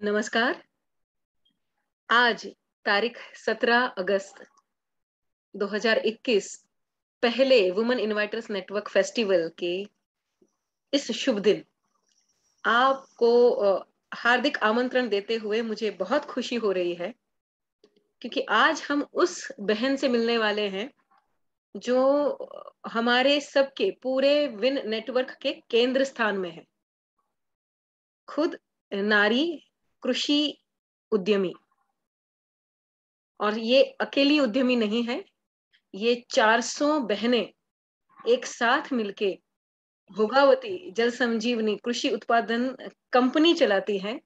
नमस्कार। आज तारीख 17 अगस्त 2021 पहले वुमेन इन्वाइटर्स नेटवर्क फेस्टिवल के इस शुभ दिन आपको हार्दिक आमंत्रण देते हुए मुझे बहुत खुशी हो रही है, क्योंकि आज हम उस बहन से मिलने वाले हैं जो हमारे सबके पूरे विन नेटवर्क के केंद्र स्थान में है। खुद नारी कृषि उद्यमी, और ये अकेली उद्यमी नहीं है, ये 400 बहनें एक साथ मिलके भोगावती जल संजीवनी कृषि उत्पादन कंपनी चलाती हैं,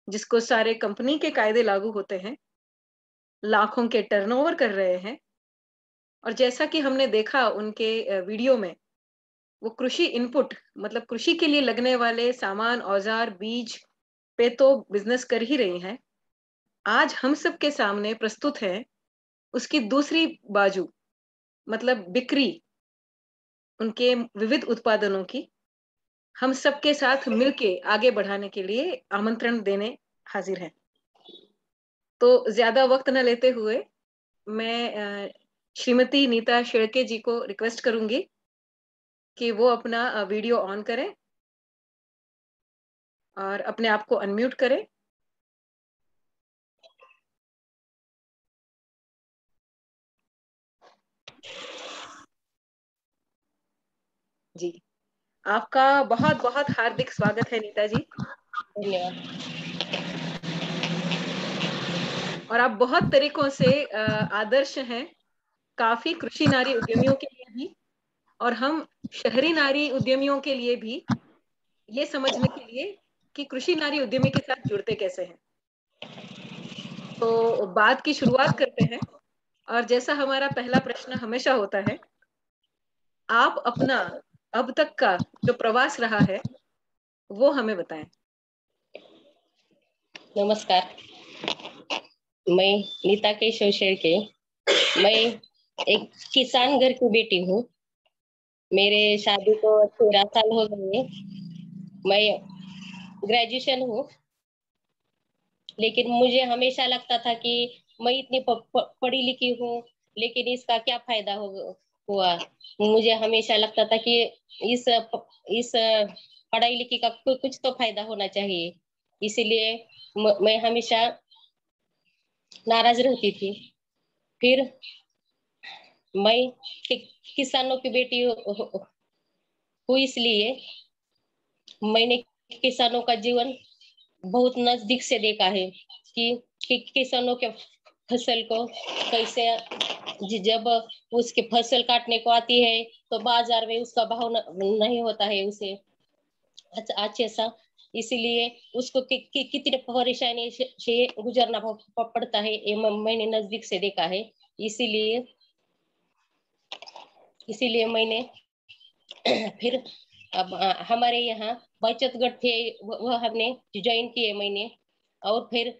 जिसको सारे कंपनी के कायदे लागू होते हैं, लाखों के टर्नओवर कर रहे हैं। और जैसा कि हमने देखा उनके वीडियो में, वो कृषि इनपुट मतलब कृषि के लिए लगने वाले सामान, औजार, बीज पे तो बिजनेस कर ही रही हैं। आज हम सब के सामने प्रस्तुत है उसकी दूसरी बाजू, मतलब बिक्री, उनके विविध उत्पादनों की हम सबके साथ मिलके आगे बढ़ाने के लिए आमंत्रण देने हाजिर हैं। तो ज्यादा वक्त न लेते हुए मैं श्रीमती नीता शेळके जी को रिक्वेस्ट करूंगी कि वो अपना वीडियो ऑन करें और अपने आप को अनम्यूट करें। जी, आपका बहुत बहुत हार्दिक स्वागत है नीता जी। और आप बहुत तरीकों से आदर्श हैं, काफी कृषि नारी उद्यमियों के लिए भी और हम शहरी नारी उद्यमियों के लिए भी, ये समझने के लिए कि कृषि नारी उद्यमी के साथ जुड़ते कैसे हैं। तो बात की शुरुआत करते हैं, और जैसा हमारा पहला प्रश्न हमेशा होता है, आप अपना अब तक का जो प्रवास रहा है वो हमें बताएं। नमस्कार, मैं नीता केशव शेळके। मैं एक किसान घर की बेटी हूँ। मेरे शादी को 13 साल हो गए। मैं ग्रेजुएशन हूँ, लेकिन मुझे हमेशा लगता था कि मैं इतनी पढ़ी लिखी हूँ, लेकिन इसका क्या फायदा हुआ। मुझे हमेशा लगता था कि इस पढ़ाई लिखी का कुछ तो फायदा होना चाहिए। इसीलिए मैं हमेशा नाराज रहती थी। फिर मैं किसानों की बेटी हूँ, इसलिए मैंने किसानों का जीवन बहुत नजदीक से देखा है कि किसानों के फसल को कैसे, जब उसकी फसल काटने को आती है तो बाजार में उसका भाव नहीं होता है उसे अच्छे सा। इसीलिए उसको कितने परेशानी से गुजरना पड़ता है, ये मैंने नजदीक से देखा है। इसीलिए इसीलिए मैंने फिर अब हमारे यहाँ बचत गट थे, वह हमने ज्वाइन किए मैंने। और फिर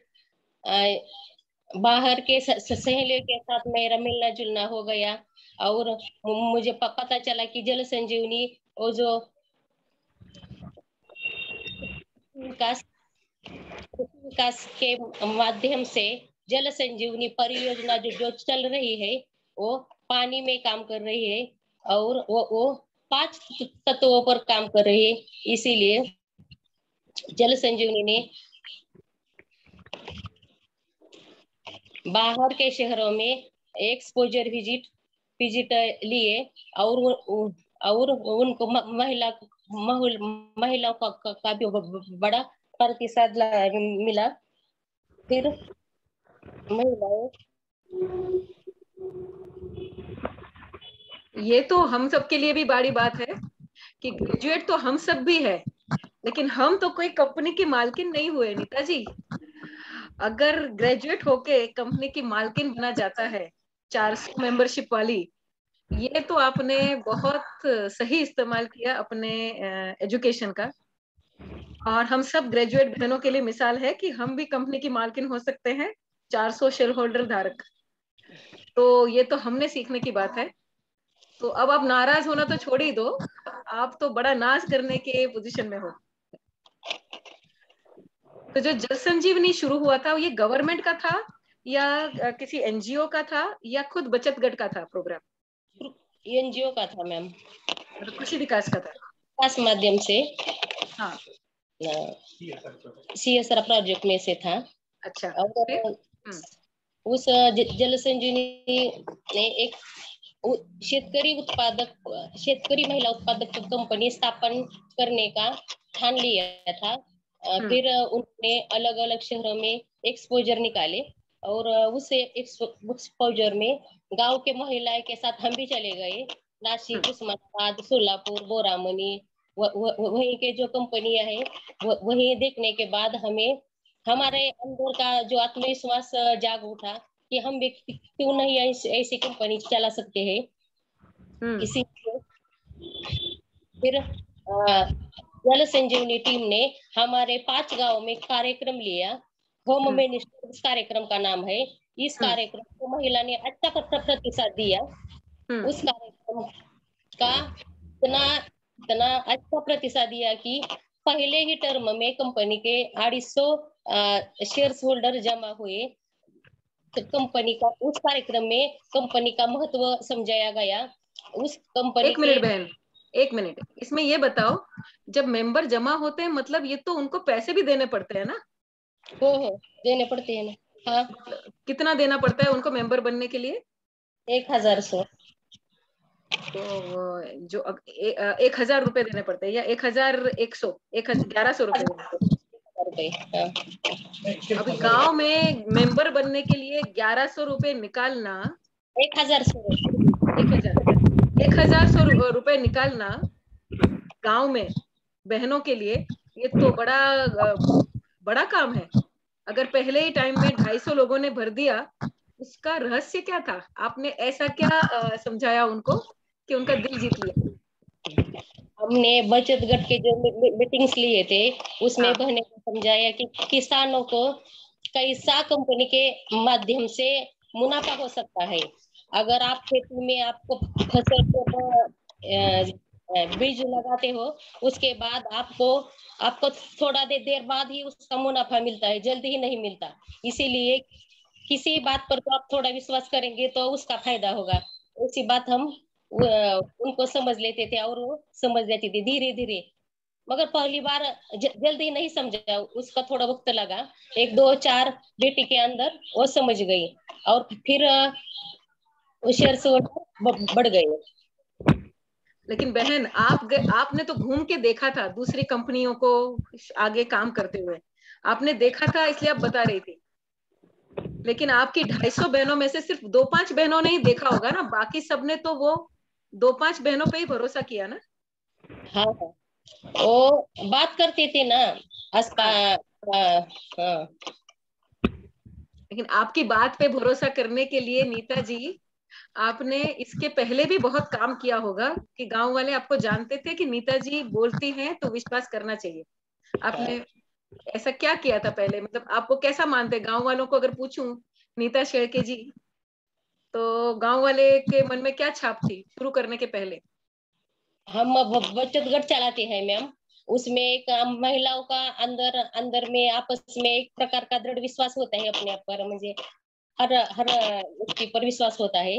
बाहर के सहेलियों के साथ मेरा मिलना जुलना हो गया, और मुझे पता चला कि जल संजीवनी वो जो विकास विकास के माध्यम से जल संजीवनी परियोजना जो चल रही है, वो पानी में काम कर रही है, और वो 5 तत्वों पर काम कर रही है। इसीलिए जल संजीवनी ने बाहर के शहरों में एक्सपोजर विजिट लिए, और उनको महिलाओं का भी बड़ा प्रतिशत मिला। फिर महिलाएं ये तो हम सब के लिए भी बड़ी बात है कि ग्रेजुएट तो हम सब भी है, लेकिन हम तो कोई कंपनी की मालकिन नहीं हुए नीता जी। अगर ग्रेजुएट होके कंपनी की मालकिन बना जाता है 400 मेंबरशिप वाली, ये तो आपने बहुत सही इस्तेमाल किया अपने एजुकेशन का। और हम सब ग्रेजुएट बहनों के लिए मिसाल है कि हम भी कंपनी की मालकिन हो सकते हैं, 400 शेयर होल्डर धारक। तो ये तो हमने सीखने की बात है। तो अब आप नाराज होना तो छोड़ ही दो, आप तो बड़ा नाज करने के पोजीशन में हो। तो जो जल संजीवनी शुरू हुआ था ये गवर्नमेंट का था या किसी एनजीओ का था या खुद बचत गट का था प्रोग्राम? एनजीओ का था मैम, मतलब कृषि विकास का था? विकास माध्यम से, हाँ। सीएसआर प्रोजेक्ट में से था। अच्छा, फिर? और उस जल संजीवनी ने एक शेतकरी महिला उत्पादक कंपनी स्थापन करने का ठान लिया था। फिर उन्होंने अलग अलग शहरों में एक्सपोजर निकाले और उस एक्सपोजर में गांव के महिलाएं के साथ हम भी चले गए। नासिक, उस्मानाबाद, सोलापुर, बोरामनी, वहीं के जो कंपनियां हैं वहीं देखने के बाद हमें हमारे अंदर का जो आत्मविश्वास जाग उठा कि हम भी क्यों नहीं ऐसी कंपनी चला सकते हैं। इसी फिर जल संजीवनी टीम ने हमारे 5 गांव में कार्यक्रम लिया। होम मिनिस्टर इस कार्यक्रम का नाम है। इस कार्यक्रम को महिला ने अच्छा प्रतिसाद दिया। उस कार्यक्रम का इतना अच्छा प्रतिसाद दिया कि पहले ही टर्म में कंपनी के 250 शेयर्स होल्डर जमा हुए। तो कंपनी का उस कार्यक्रम में कंपनी का महत्व समझाया गया। उस कंपनी एक मिनट बहन, एक मिनट, इसमें ये बताओ, जब मेंबर जमा होते हैं मतलब ये तो उनको पैसे भी देने पड़ते हैं ना? हो देने पड़ते हैं ना। हाँ। कितना देना पड़ता है उनको मेंबर बनने के लिए? 1100। तो जो 1000 रुपए देने पड़ते हैं या 1100, 1100 रुपए देने पड़ते हैं? अभी गांव में मेंबर बनने के लिए 1100 रुपए निकालना, 1100 रुपए निकालना गांव में बहनों के लिए, ये तो बड़ा काम है। अगर पहले ही टाइम में 250 लोगों ने भर दिया, उसका रहस्य क्या था? आपने ऐसा क्या समझाया उनको कि उनका दिल जीत लिया? हमने बचत गट के जो मीटिंग्स लिए थे उसमें बहने को समझाया कि किसानों को कैसा कंपनी के माध्यम से मुनाफा हो सकता है। अगर आप खेती में आपको फसल को बीज लगाते हो, उसके बाद आपको थोड़ा देर बाद ही उसका मुनाफा मिलता है, जल्दी ही नहीं मिलता। इसीलिए किसी बात पर तो आप थोड़ा विश्वास करेंगे तो उसका फायदा होगा। ऐसी बात हम उनको समझ लेते थे और वो समझ लेती थी धीरे धीरे। मगर पहली बार जल्दी नहीं समझा, उसका थोड़ा वक्त लगा। 1 2 4 बेटी के अंदर वो समझ गई और फिर शेयर से बढ़ गए। लेकिन बहन, आपने तो घूम के देखा था दूसरी कंपनियों को आगे काम करते हुए, आपने देखा था इसलिए आप बता रही थी। लेकिन आपकी 250 बहनों में से सिर्फ 2-5 बहनों ने ही देखा होगा ना, बाकी सबने तो वो 2-5 बहनों पे ही भरोसा किया ना। हाँ वो बात करती थी ना हाँ। लेकिन आपकी बात पे भरोसा करने के लिए नीता जी, आपने इसके पहले भी बहुत काम किया होगा कि गांव वाले आपको जानते थे कि नीता जी बोलती हैं तो विश्वास करना चाहिए। आपने ऐसा क्या किया था पहले? मतलब आपको कैसा मानते? गांव वालों को अगर पूछूं नीता शेळके जी, तो गांव वाले के मन में क्या छाप थी शुरू करने के पहले? हम बचत गट चलाते हैं मैम। उसमें एक महिलाओं का अंदर अंदर में आपस में एक प्रकार का दृढ़ विश्वास होता है अपने आप पर, म्हणजे हर हर व्यक्ति पर विश्वास होता है।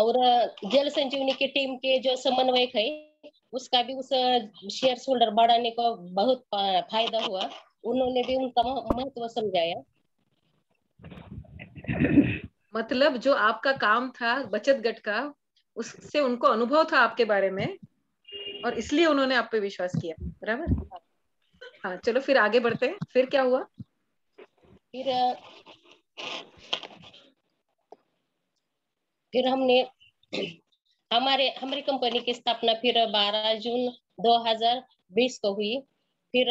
और जल संजीवनी की टीम के जो समन्वयक है उसका भी उस शेयर होल्डर बढ़ाने को बहुत फायदा हुआ। उन्होंने भी उनका महत्व समझाया। मतलब जो आपका काम था बचत गट का, उससे उनको अनुभव था आपके बारे में और इसलिए उन्होंने आप पे विश्वास किया, बराबर? हाँ, चलो फिर आगे बढ़ते हैं। फिर क्या हुआ? फिर हमने हमारी कंपनी की स्थापना फिर 12 जून 2020 को हुई। फिर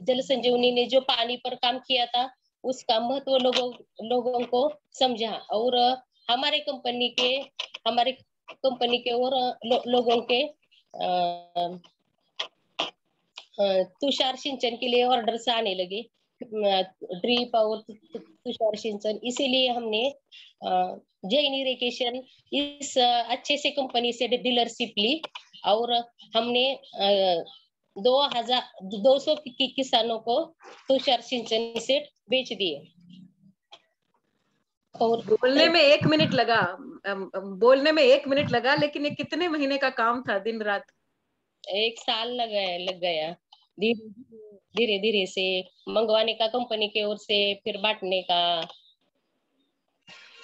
जल संजीवनी ने जो पानी पर काम किया था उसका महत्व लोगों को समझा और हमारे कंपनी के और लोगों के तुषार सिंचन के लिए ऑर्डर्स आने लगे, ड्रिप और तुषार सिंचन। इसीलिए हमने जैन इरिगेशन इस अच्छे से कंपनी से डीलरशिप ली और हमने 2,200 किसानों को तुषार सिंचन सेट बेच दिए। और बोलने में 1 मिनट लगा, बोलने में 1 मिनट लगा, लेकिन ये कितने महीने का काम था, दिन रात? 1 साल लग गया, धीरे धीरे से मंगवाने का कंपनी की ओर से, फिर बांटने का।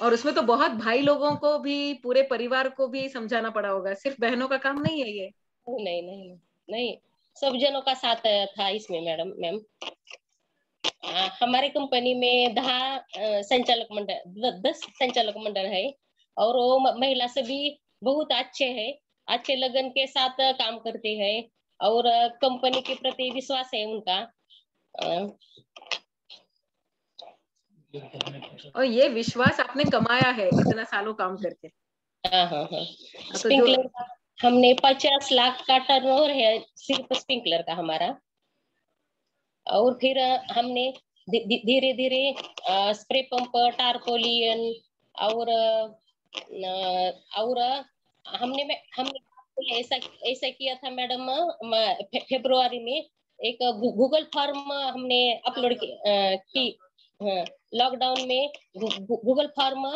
और उसमें तो बहुत भाई लोगों को भी, पूरे परिवार को भी समझाना पड़ा होगा, सिर्फ बहनों का काम नहीं है ये। नहीं नहीं नहीं, सब जनों का साथ था इसमें मैम। हमारे कंपनी में 10 संचालक मंडल, 10 संचालक मंडल है, और वो महिला सभी बहुत अच्छे हैं, अच्छे लगन के साथ काम करते हैं, और कंपनी के प्रति विश्वास है उनका। और ये विश्वास आपने कमाया है इतना सालों काम करके। हाँ। तो जो स्प्रिंकलर का हमने 50 लाख का टर्नओवर है सिर्फ स्प्रिंकलर का हमारा। और फिर हमने धीरे धीरे स्प्रे पंप, टारपोलियन, और और हमने ऐसा ऐसा किया था मैडम, फरवरी में एक गूगल फॉर्म हमने अपलोड की। लॉकडाउन में गूगल फॉर्म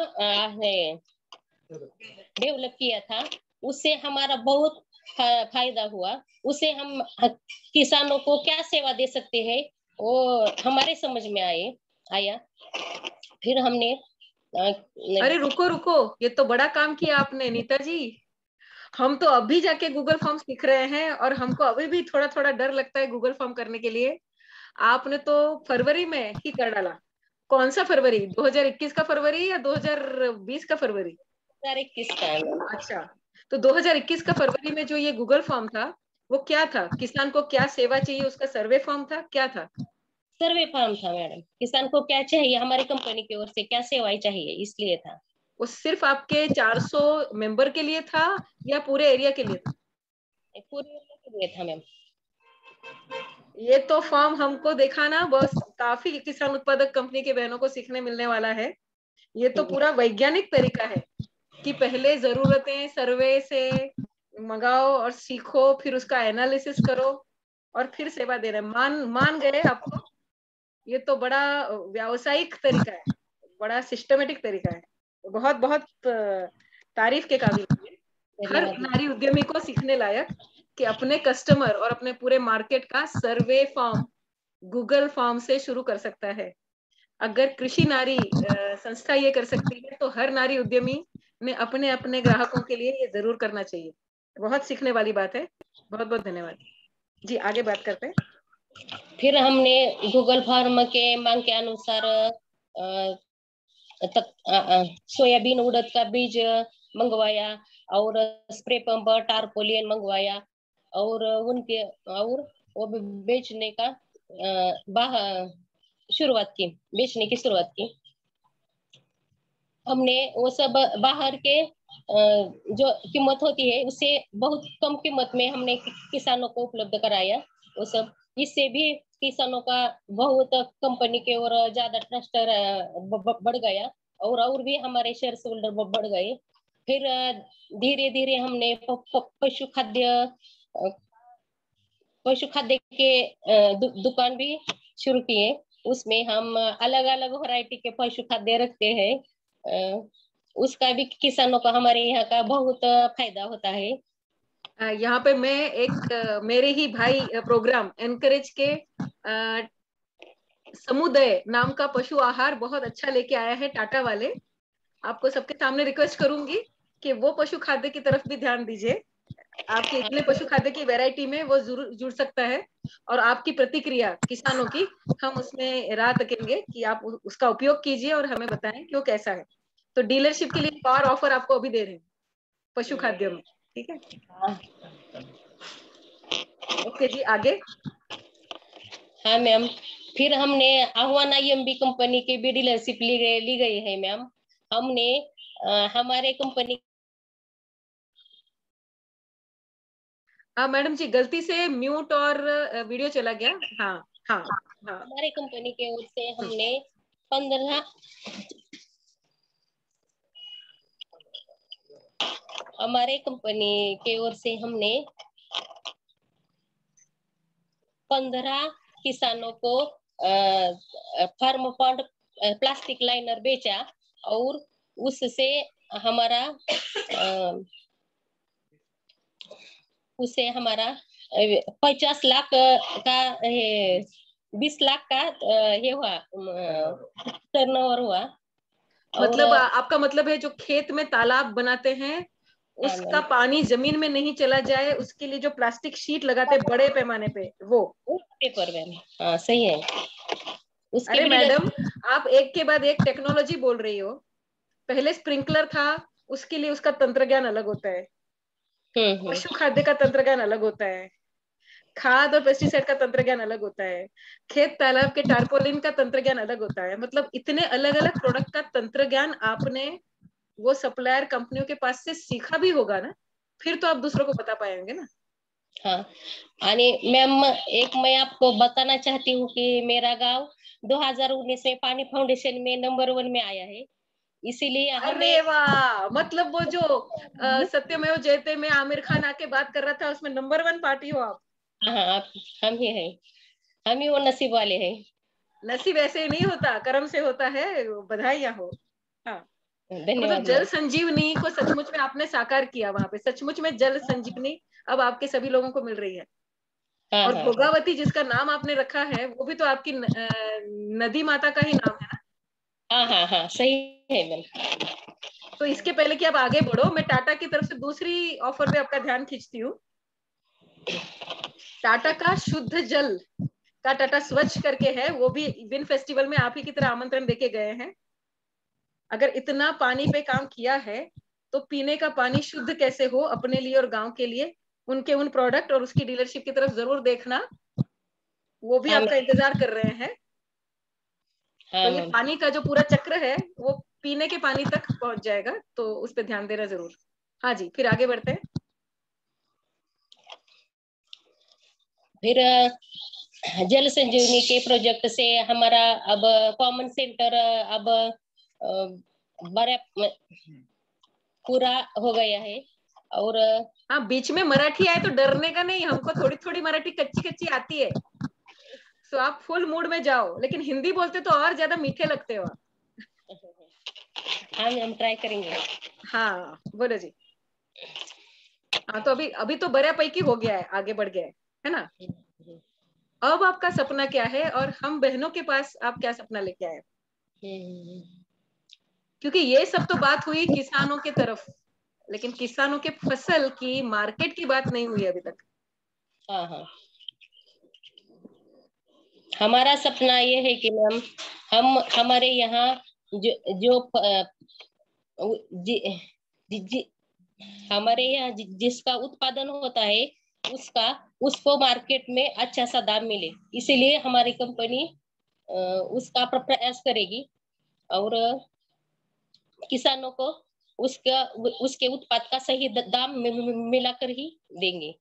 डेवलप किया था, उससे हमारा बहुत फायदा हुआ। उससे हम किसानों को क्या सेवा दे सकते हैं वो हमारे समझ में आया। फिर हमने अरे रुको रुको, ये तो बड़ा काम किया आपने नीता जी। हम तो अभी जाके गूगल फॉर्म सीख रहे हैं, और हमको अभी भी थोड़ा थोड़ा डर लगता है गूगल फॉर्म करने के लिए। आपने तो फरवरी में ही कर डाला। कौन सा फरवरी, 2021 का फरवरी या 2020 का फरवरी? 2021 का। अच्छा, तो 2021 का फरवरी में जो ये गूगल फॉर्म था, वो क्या था? किसान को क्या सेवा चाहिए, उसका सर्वे फॉर्म था, क्या था? सर्वे फॉर्म था मैडम, किसान को क्या चाहिए, हमारी कंपनी की ओर से क्या सेवाएं चाहिए, इसलिए था। वो सिर्फ आपके 400 मेंबर के लिए था या पूरे एरिया के लिए था? पूरे एरिया के लिए था मैम। ये तो फॉर्म हमको देखा ना, बस काफी किसान उत्पादक कंपनी के बहनों को सीखने मिलने वाला है। ये तो पूरा वैज्ञानिक तरीका है कि पहले जरूरतें सर्वे से मंगाओ और सीखो, फिर उसका एनालिसिस करो, और फिर सेवा दे रहे। मान मान गए आपको। ये तो बड़ा व्यावसायिक तरीका है, बड़ा सिस्टमेटिक तरीका है। बहुत बहुत तारीफ के काबिल है। हर धन्यवाद। नारी उद्यमी को सीखने लायक कि अपने कस्टमर और अपने पूरे मार्केट का सर्वे फॉर्म गूगल फॉर्म से शुरू कर सकता है। अगर कृषि नारी संस्था ये कर सकती है, तो हर नारी उद्यमी ने अपने अपने ग्राहकों के लिए ये जरूर करना चाहिए। बहुत सीखने वाली बात है। बहुत बहुत धन्यवाद जी। आगे बात करते हैं। फिर हमने गूगल फॉर्म के मांग के अनुसार सोयाबीन उड़द का बीज मंगवाया, और स्प्रे पंप, टारपोलियन मंगवाया, और उनके और वो बेचने का शुरुआत की, बेचने की शुरुआत की। हमने वो सब बाहर के जो कीमत होती है उससे बहुत कम कीमत में हमने किसानों को उपलब्ध कराया वो सब। इससे भी किसानों का बहुत कंपनी के और ज्यादा ट्रस्ट बढ़ गया, और भी हमारे शेयर होल्डर बढ़ गए। फिर धीरे धीरे हमने पशु खाद्य के दुकान भी शुरू किए। उसमें हम अलग अलग वैरायटी के पशु खाद्य रखते हैं। उसका भी किसानों का, हमारे यहाँ का बहुत फायदा होता है। यहाँ पे मैं एक मेरे ही भाई प्रोग्राम एनकरेज के समुदय नाम का पशु आहार बहुत अच्छा लेके आया है टाटा वाले। आपको सबके सामने रिक्वेस्ट करूंगी कि वो पशु खाद्य की तरफ भी ध्यान दीजिए। आपके इतने पशु खाद्य की वैरायटी में वो जरूर जुड़ सकता है। और आपकी प्रतिक्रिया किसानों की हम उसमें राह तकेंगे कि आप उसका उपयोग कीजिए और हमें बताएं कि वो कैसा है। तो डीलरशिप के लिए एक और ऑफर आपको अभी दे रहे हैं पशु खाद्य में। ठीक है, ओके जी, आगे। हाँ मैम। फिर हमने आह्वान IMB कंपनी की भी डीलरशिप ली गई है मैम। हमने हमारे कंपनी मैडम जी, गलती से म्यूट और वीडियो चला गया। हाँ हाँ हाँ। हमारे कंपनी के ओर से हमने 15 हमारे कंपनी के ओर से हमने 15 किसानों को फार्म पॉन्ड प्लास्टिक लाइनर बेचा और उससे हमारा अ, उससे हमारा 50 लाख का 20 लाख का ये हुआ टर्नओवर हुआ। और मतलब आपका मतलब है जो खेत में तालाब बनाते हैं हाँ उसका मैम, पानी जमीन में नहीं चला जाए उसके लिए जो प्लास्टिक शीट लगाते हैं बड़े पैमाने पे वो। पेपर मैम, हाँ सही है। उसके अरे बिल्डर। मैडम, आप एक के बाद एक टेक्नोलॉजी बोल रही हो। पहले स्प्रिंकलर था, उसके लिए उसका तंत्र ज्ञान अलग होता है। हम्म। पशु खाद्य का तंत्र ज्ञान अलग होता है। खाद और पेस्टिसाइड का तंत्र ज्ञान अलग होता है। खेत तालाब के टारपोलिन का तंत्र ज्ञान अलग होता है। मतलब इतने अलग अलग प्रोडक्ट का तंत्र ज्ञान आपने वो सप्लायर कंपनियों के पास से सीखा भी होगा ना, फिर तो आप दूसरों को बता पाएंगे ना। हाँ, आणि मैम एक मैं आपको बताना चाहती हूँ कि मेरा गांव 2019 में पानी फाउंडेशन में नंबर 1 में आया है, इसीलिए हमें। अरे वाह, मतलब वो जो सत्यमेव जयते में आमिर खान आके बात कर रहा था उसमें नंबर 1 पार्टी हो आप। हाँ आप, हम ही हैं, हम ही वो नसीब वाले हैं। नसीब ऐसे ही नहीं होता, कर्म से होता है। बधाइयां हो। हाँ, तो मतलब धन्यवाद जल मैम। संजीवनी को सचमुच में आपने साकार किया वहां पे। सचमुच में जल संजीवनी अब आपके सभी लोगों को मिल रही है। हाँ और हाँ हाँ भोगावती जिसका नाम आपने रखा है वो भी तो आपकी नदी माता का ही नाम है ना। हाँ हाँ हाँ, सही है मैम। तो इसके पहले कि आप आगे बढ़ो, मैं टाटा की तरफ से दूसरी ऑफर पे आपका ध्यान खींचती हूँ। टाटा का शुद्ध जल का टाटा स्वच्छ करके है, वो भी विन फेस्टिवल में आप ही की तरह आमंत्रण देके गए हैं। अगर इतना पानी पे काम किया है तो पीने का पानी शुद्ध कैसे हो अपने लिए और गांव के लिए, उनके उन प्रोडक्ट और उसकी डीलरशिप की तरफ जरूर देखना। वो भी हाँ आपका मैम। इंतजार कर रहे हैं। तो हाँ ये मैम। पानी का जो पूरा चक्र है वो पीने के पानी तक पहुंच जाएगा, तो उस पर ध्यान देना जरूर। हाँ जी, फिर आगे बढ़ते हैं। फिर जल संजीवनी के प्रोजेक्ट से हमारा अब कॉमन सेंटर अब बड़ा पूरा हो गया है। और हाँ, बीच में मराठी आए तो डरने का नहीं, हमको थोड़ी थोड़ी मराठी कच्ची कच्ची आती है। तो आप फुल मूड में जाओ, लेकिन हिंदी बोलते तो और ज्यादा मीठे लगते हो आप। हम ट्राई करेंगे। हाँ बोलो जी। हाँ, तो अभी अभी तो बऱ्यापैकी हो गया है, आगे बढ़ गया है ना। अब आपका सपना क्या है और हम बहनों के पास आप क्या सपना लेके आए। क्योंकि ये सब तो बात हुई किसानों के तरफ, लेकिन किसानों के फसल की मार्केट की बात नहीं हुई अभी तक। हाँ हाँ, हमारा सपना ये है कि मैम हम हमारे यहाँ जो जि, जि, जि, हमारे यहाँ जिसका उत्पादन होता है उसका उसको मार्केट में अच्छा सा दाम मिले, इसीलिए हमारी कंपनी उसका प्रयास करेगी और किसानों को उसका उसके उत्पाद का सही दाम मिलाकर ही देंगे।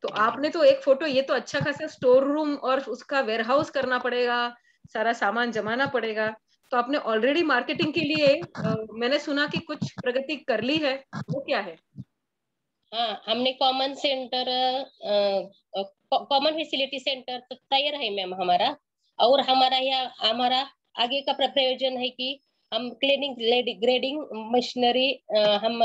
तो आपने तो एक फोटो, ये तो अच्छा खासा स्टोर रूम और उसका वेयर हाउस करना पड़ेगा, सारा सामान जमाना पड़ेगा। तो आपने ऑलरेडी मार्केटिंग के लिए मैंने सुना कि कुछ प्रगति कर ली है, वो क्या है। हाँ, हमने कॉमन फैसिलिटी सेंटर तैयार है मैम हमारा। और हमारा यहाँ हमारा आगे का प्रयोजन है कि हम क्लीनिंग ग्रेडिंग मशीनरी हम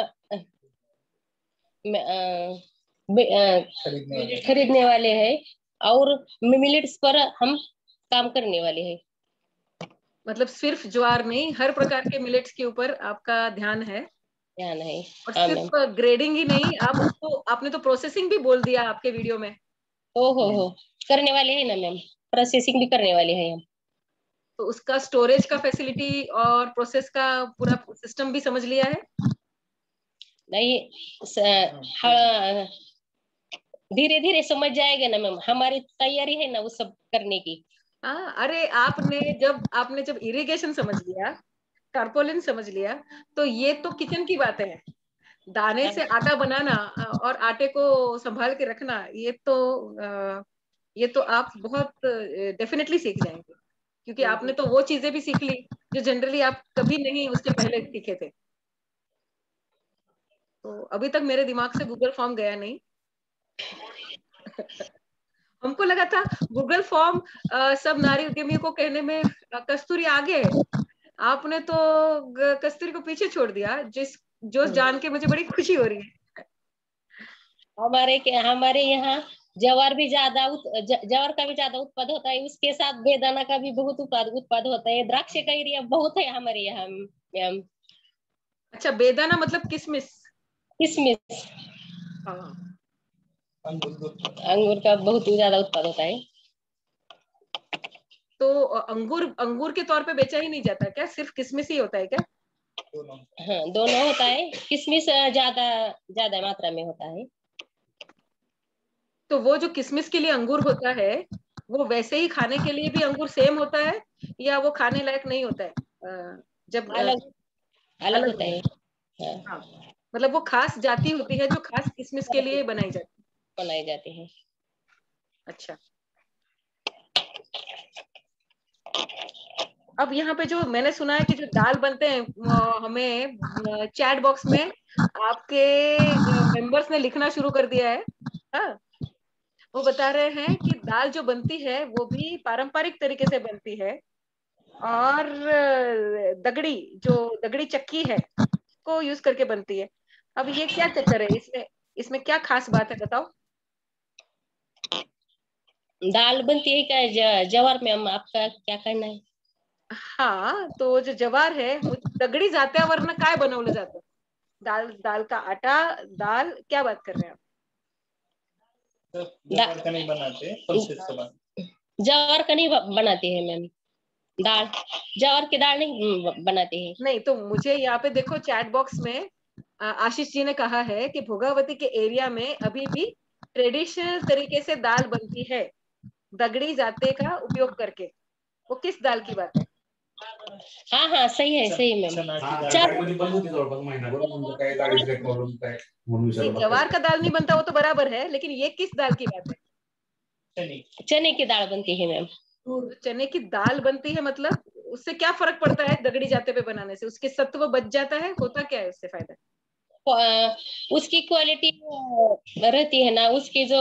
खरीदने वाले हैं और मिलेट्स पर हम काम करने वाले हैं। मतलब सिर्फ ज्वार नहीं, हर प्रकार के मिलेट्स के ऊपर आपका ध्यान है। ध्यान है। और हाँ मैम। सिर्फ ग्रेडिंग ही नहीं, आप उसको, आपने तो प्रोसेसिंग भी बोल दिया आपके वीडियो में। हो करने वाले हैं ना मैम, प्रोसेसिंग भी करने वाले हैं हम। तो उसका स्टोरेज का फैसिलिटी और प्रोसेस का पूरा सिस्टम भी समझ लिया है। नहीं, धीरे धीरे समझ जाएगा ना मैम, हमारी तैयारी है ना वो सब करने की। हाँ, अरे आपने जब इरिगेशन समझ लिया, टारपोलिन समझ लिया, तो ये तो किचन की बातें हैं। दाने से आटा बनाना और आटे को संभाल के रखना, ये तो आप बहुत डेफिनेटली सीख जाएंगे। क्योंकि आपने तो वो चीजें भी सीख ली जो जनरली आप कभी नहीं उसके पहले सीखे थे। तो अभी तक मेरे दिमाग से गूगल फॉर्म गया नहीं। हमको लगा था गूगल फॉर्म सब नारी उद्यमियों को कहने में कस्तूरी आगे है। आपने तो कस्तूरी को पीछे छोड़ दिया, जो जान के मुझे बड़ी खुशी हो रही है। हमारे यहाँ ज्वार भी ज्यादा ज्वार का भी ज्यादा उत्पाद होता है, उसके साथ बेदाना का भी बहुत उत्पाद होता है। द्राक्ष का एरिया बहुत है हमारे यहाँ मैम। अच्छा, बेदाना मतलब किशमिश? किशमिश, हाँ। अंगूर का बहुत ज्यादा उत्पाद होता है। तो अंगूर अंगूर के तौर पे बेचा ही नहीं जाता क्या? सिर्फ किशमिश ही होता है क्या? हाँ, दोनों होता है। किशमिश ज्यादा ज्यादा मात्रा में होता है। तो वो जो किशमिश के लिए अंगूर होता है, वो वैसे ही खाने के लिए भी अंगूर सेम होता है, या वो खाने लायक नहीं होता है? जब अलग अलग अलग होता होता है। है? हाँ, हाँ, मतलब वो खास जाति होती है जो खास किशमिश के लिए बनाई जाती बनाए जाते हैं। है। अच्छा, अब यहाँ पे जो मैंने सुना है कि जो दाल बनते हैं, हमें चैट बॉक्स में आपके मेंबर्स ने लिखना शुरू कर दिया है। हाँ, वो बता रहे हैं कि दाल जो बनती है वो भी पारंपरिक तरीके से बनती है, और दगड़ी चक्की है को यूज करके बनती है। अब ये क्या चक्कर है इसमें? इसमें क्या खास बात है, बताओ। दाल बनती है क्या ज्वार में? हम आपका क्या कहना है? हाँ, तो जो जवार है दगडी जात्यावरनं काय बनवलं जातं? दाल दाल का आटा, दाल क्या बात कर रहे हैं आप? ज्वार का नहीं बनाते, ज्वार का नहीं बनाते हैं मैम। दाल, ज्वार की दाल नहीं बनाते हैं। नहीं, तो मुझे यहाँ पे देखो चैट बॉक्स में आशीष जी ने कहा है कि भोगावती के एरिया में अभी भी ट्रेडिशनल तरीके से दाल बनती है, दगड़ी जाते का उपयोग करके। वो किस दाल की बात है? हाँ हाँ, सही है, सही मैम। नहीं, जवार का दाल नहीं बनता वो तो बराबर है, लेकिन ये किस दाल की बात है? चने की दाल बनती है मैम। तो चने की दाल बनती है, मतलब उससे क्या फर्क पड़ता है दगड़ी जाते पे बनाने से? उसके सत्व बच जाता है, होता क्या है उससे फायदा? उसकी क्वालिटी रहती है ना, उसकी जो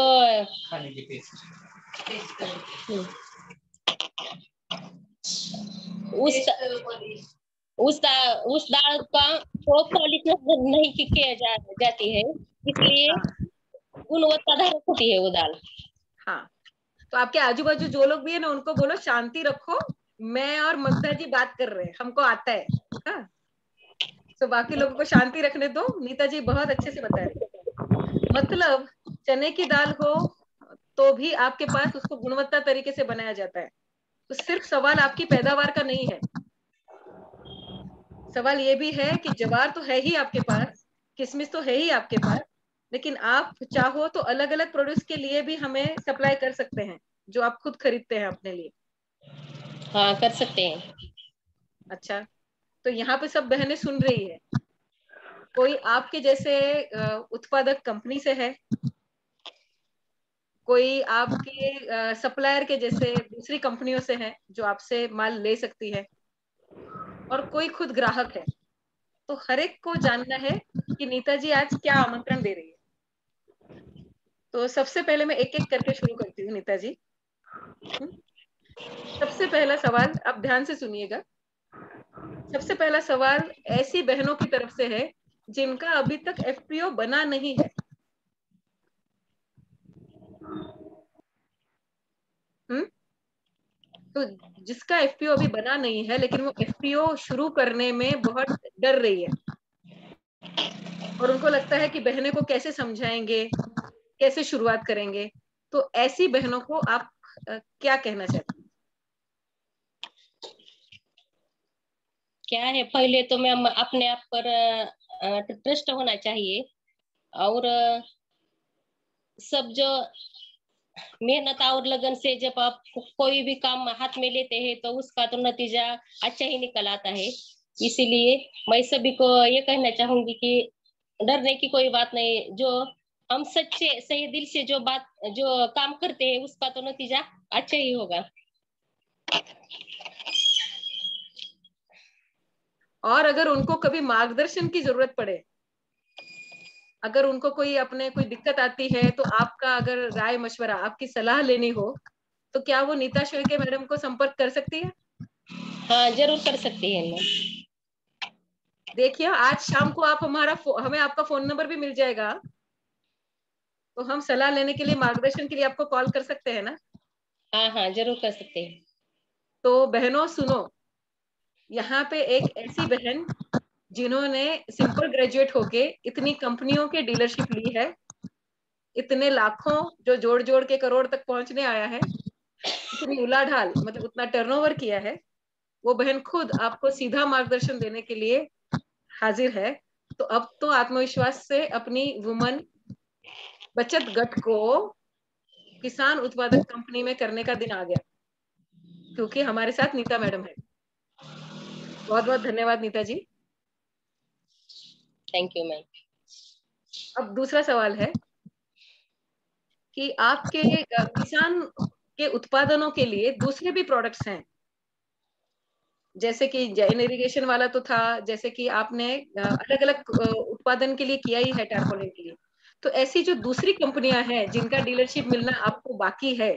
खाने की टेस्ट, उस उस दाल का तो पॉलिश नहीं किया जाती है, इसलिए हाँ गुणवत्ताधारक होती है वो दाल। हाँ, तो आपके आजू बाजू जो लोग भी है ना, उनको बोलो शांति रखो, मैं और ममता जी बात कर रहे हैं, हमको आता है। हाँ, तो बाकी लोगों को शांति रखने दो, नीता जी बहुत अच्छे से बता रही है। मतलब चने की दाल हो तो भी आपके पास उसको गुणवत्ता तरीके से बनाया जाता है। तो सिर्फ सवाल आपकी पैदावार का नहीं है, सवाल ये भी है कि ज्वार तो है ही आपके पास, किशमिश तो है ही आपके पास, लेकिन आप चाहो तो अलग अलग प्रोड्यूस के लिए भी हमें सप्लाई कर सकते हैं, जो आप खुद खरीदते हैं अपने लिए। हाँ, कर सकते हैं। अच्छा, तो यहाँ पे सब बहनें सुन रही है, कोई आपके जैसे उत्पादक कंपनी से है, कोई आपके सप्लायर के जैसे दूसरी कंपनियों से है जो आपसे माल ले सकती है, और कोई खुद ग्राहक है। तो हर एक को जानना है कि नीता जी आज क्या आमंत्रण दे रही है। तो सबसे पहले मैं एक एक करके शुरू करती हूँ, नीता जी। हम्म? सबसे पहला सवाल आप ध्यान से सुनिएगा। सबसे पहला सवाल ऐसी बहनों की तरफ से है जिनका अभी तक एफपीओ बना नहीं है। हम्म? तो जिसका एफपीओ अभी बना नहीं है, लेकिन वो एफपीओ शुरू करने में बहुत डर रही है, और उनको लगता है कि बहनें को कैसे समझाएंगे, कैसे शुरुआत करेंगे, तो ऐसी बहनों को आप क्या कहना चाहते हैं? क्या है, पहले तो मैम अपने आप पर ट्रस्ट होना चाहिए, और सब जो मेहनत और लगन से जब आप कोई भी काम हाथ में लेते हैं तो उसका तो नतीजा अच्छा ही निकल आता है। इसीलिए मैं सभी को ये कहना चाहूंगी कि डरने की कोई बात नहीं। जो हम सच्चे सही दिल से जो काम करते हैं उसका तो नतीजा अच्छा ही होगा। और अगर उनको कभी मार्गदर्शन की जरूरत पड़े अगर उनको कोई अपने कोई दिक्कत आती है तो आपका अगर राय मशवरा, आपकी सलाह लेनी हो, तो क्या वो नीता शेळके मैडम को संपर्क कर सकती है? हाँ, जरूर कर सकती है मैम। देखिए आज शाम को आप हमें आपका फोन नंबर भी मिल जाएगा, तो हम सलाह लेने के लिए, मार्गदर्शन के लिए आपको कॉल कर सकते हैं ना? हाँ हाँ, जरूर कर सकते हैं। तो बहनों सुनो, यहाँ पे एक ऐसी बहन जिन्होंने सिंपल ग्रेजुएट होके इतनी कंपनियों के डीलरशिप ली है, इतने लाखों जो जोड़ जोड़ के करोड़ तक पहुंचने आया है, इतनी उलाढाल मतलब उतना टर्नओवर किया है, वो बहन खुद आपको सीधा मार्गदर्शन देने के लिए हाजिर है। तो अब तो आत्मविश्वास से अपनी वुमन बचत गट को किसान उत्पादक कंपनी में करने का दिन आ गया, क्योंकि हमारे साथ नीता मैडम है। बहुत बहुत धन्यवाद Neeta ji. Thank you ma'am. अब दूसरा सवाल है कि आपके किसान के उत्पादनों के लिए दूसरे भी प्रोडक्ट्स हैं, जैसे कि जैन इरिगेशन वाला तो था, जैसे कि आपने अलग अलग उत्पादन के लिए किया ही है टारपोलिन के लिए। तो ऐसी जो दूसरी कंपनियां हैं जिनका डीलरशिप मिलना आपको बाकी है,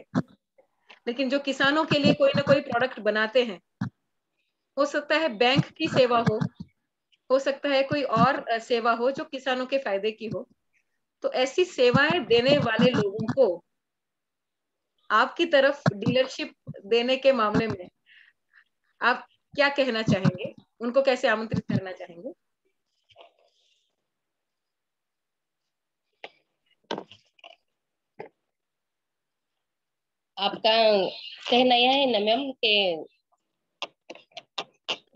लेकिन जो किसानों के लिए कोई ना कोई प्रोडक्ट बनाते हैं, हो सकता है बैंक की सेवा हो सकता है कोई और सेवा हो जो किसानों के फायदे की हो, तो ऐसी सेवाएं देने वाले लोगों को आपकी तरफ डीलरशिप देने के मामले में आप क्या कहना चाहेंगे, उनको कैसे आमंत्रित करना चाहेंगे? आपका कहना यह है ना मैम कि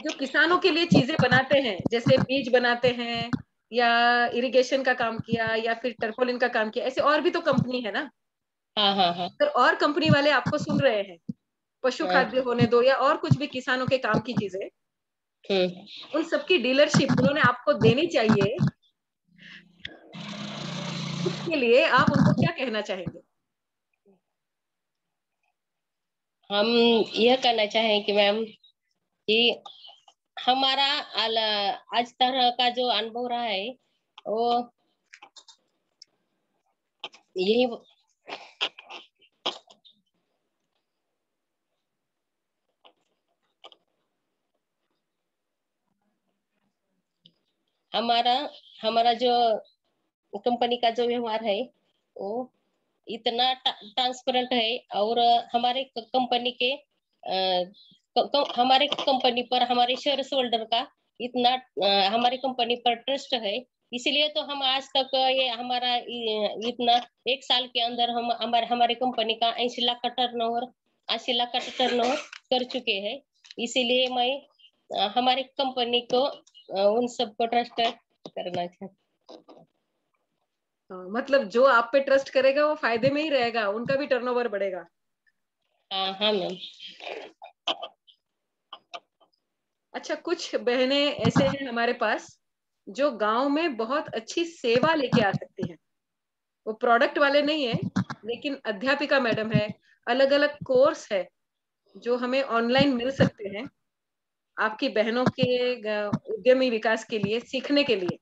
जो किसानों के लिए चीजें बनाते हैं, जैसे बीज बनाते हैं या इरिगेशन का काम किया या फिर टर्पोलिन का काम किया, ऐसे और भी तो कंपनी है ना। हाँ हाँ हाँ अगर और कंपनी वाले आपको सुन रहे हैं, पशु हाँ। खाद्य होने दो या और कुछ भी किसानों के काम की चीजें, हम्म। उन सबकी डीलरशिप उन्होंने आपको देनी चाहिए, उसके लिए आप उनको क्या कहना चाहेंगे? हम यह कहना चाहें कि मैम कि हमारा आज तरह का जो अनुभव रहा है वो यही। हमारा हमारा जो कंपनी का जो व्यवहार है वो इतना ट्रांसपेरेंट है, और हमारे कंपनी के हमारे कंपनी पर हमारे शेयर होल्डर का इतना हमारी कंपनी पर ट्रस्ट है। इसलिए तो हम आज तक ये हमारा इतना एक साल के अंदर हम हमारे कंपनी का 80 लाख का टर्नओवर कर चुके हैं। इसीलिए मैं हमारी कंपनी को उन सबको ट्रस्ट करना चाहती। मतलब जो आप पे ट्रस्ट करेगा वो फायदे में ही रहेगा, उनका भी टर्नओवर बढ़ेगा। हाँ हाँ मैम। अच्छा, कुछ बहनें ऐसे हैं हमारे पास जो गांव में बहुत अच्छी सेवा लेके आ सकती हैं। वो प्रोडक्ट वाले नहीं है, लेकिन अध्यापिका मैडम है, अलग अलग कोर्स है जो हमें ऑनलाइन मिल सकते हैं आपकी बहनों के उद्यमी विकास के लिए, सीखने के लिए।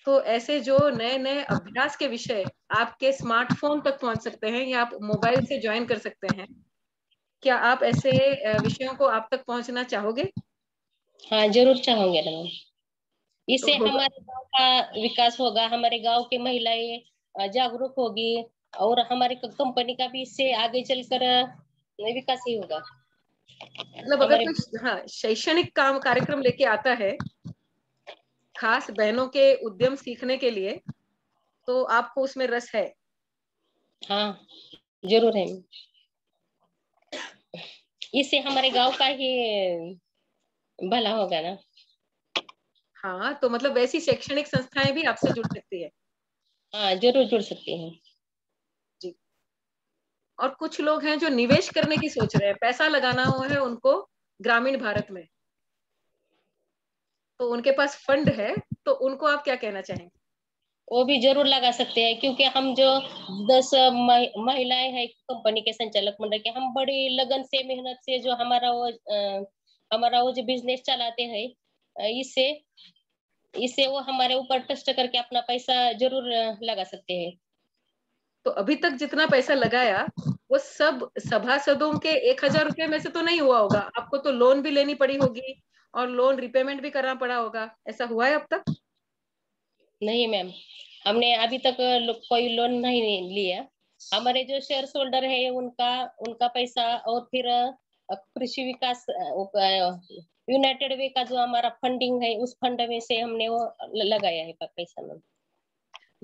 तो ऐसे जो नए नए अभ्यास के विषय आपके स्मार्टफोन तक पहुंच सकते हैं या आप मोबाइल से ज्वाइन कर सकते हैं, क्या आप ऐसे विषयों को आप तक पहुंचना चाहोगे? हाँ, जरूर चाहूंगे ना मैम। तो इससे होगा। हमारे गांव का विकास होगा, हमारे गांव की महिलाएं जागरूक होगी, और हमारी कंपनी का भी इससे आगे चलकर विकास ही होगा। मतलब अगर हमारे कोई हाँ शैक्षणिक काम कार्यक्रम लेके आता है खास बहनों के उद्यम सीखने के लिए, तो आपको उसमें रस है? हाँ, जरूर है। इससे हमारे गांव का ही भला होगा ना। हाँ, तो मतलब वैसी शैक्षणिक संस्थाएं भी आपसे जुड़ सकती है। हाँ, जरूर जुड़ सकती हैं। जी। और कुछ लोग हैं जो निवेश करने की सोच रहे हैं, पैसा लगाना हुआ है उनको ग्रामीण भारत में, तो उनके पास फंड है, तो उनको आप क्या कहना चाहेंगे? वो भी जरूर लगा सकते हैं, क्योंकि हम जो 10 महिलाएं हैं कंपनी के संचालक मंडल के, हम बड़ी लगन से मेहनत से जो हमारा वो जो बिजनेस चलाते हैं, इससे इससे वो हमारे ऊपर ट्रस्ट करके अपना पैसा जरूर लगा सकते हैं। तो अभी तक जितना पैसा लगाया वो सब सभासदों के 1,000 रुपये में से तो नहीं हुआ होगा, आपको तो लोन भी लेनी पड़ी होगी और लोन रिपेमेंट भी करना पड़ा होगा, ऐसा हुआ है अब तक? नहीं मैम, हमने अभी तक कोई लोन नहीं लिया। हमारे जो शेयर होल्डर है उनका उनका पैसा, और फिर कृषि विकास यूनाइटेड वे का जो हमारा फंडिंग है उस फंड में से हमने वो लगाया है पैसा मैम।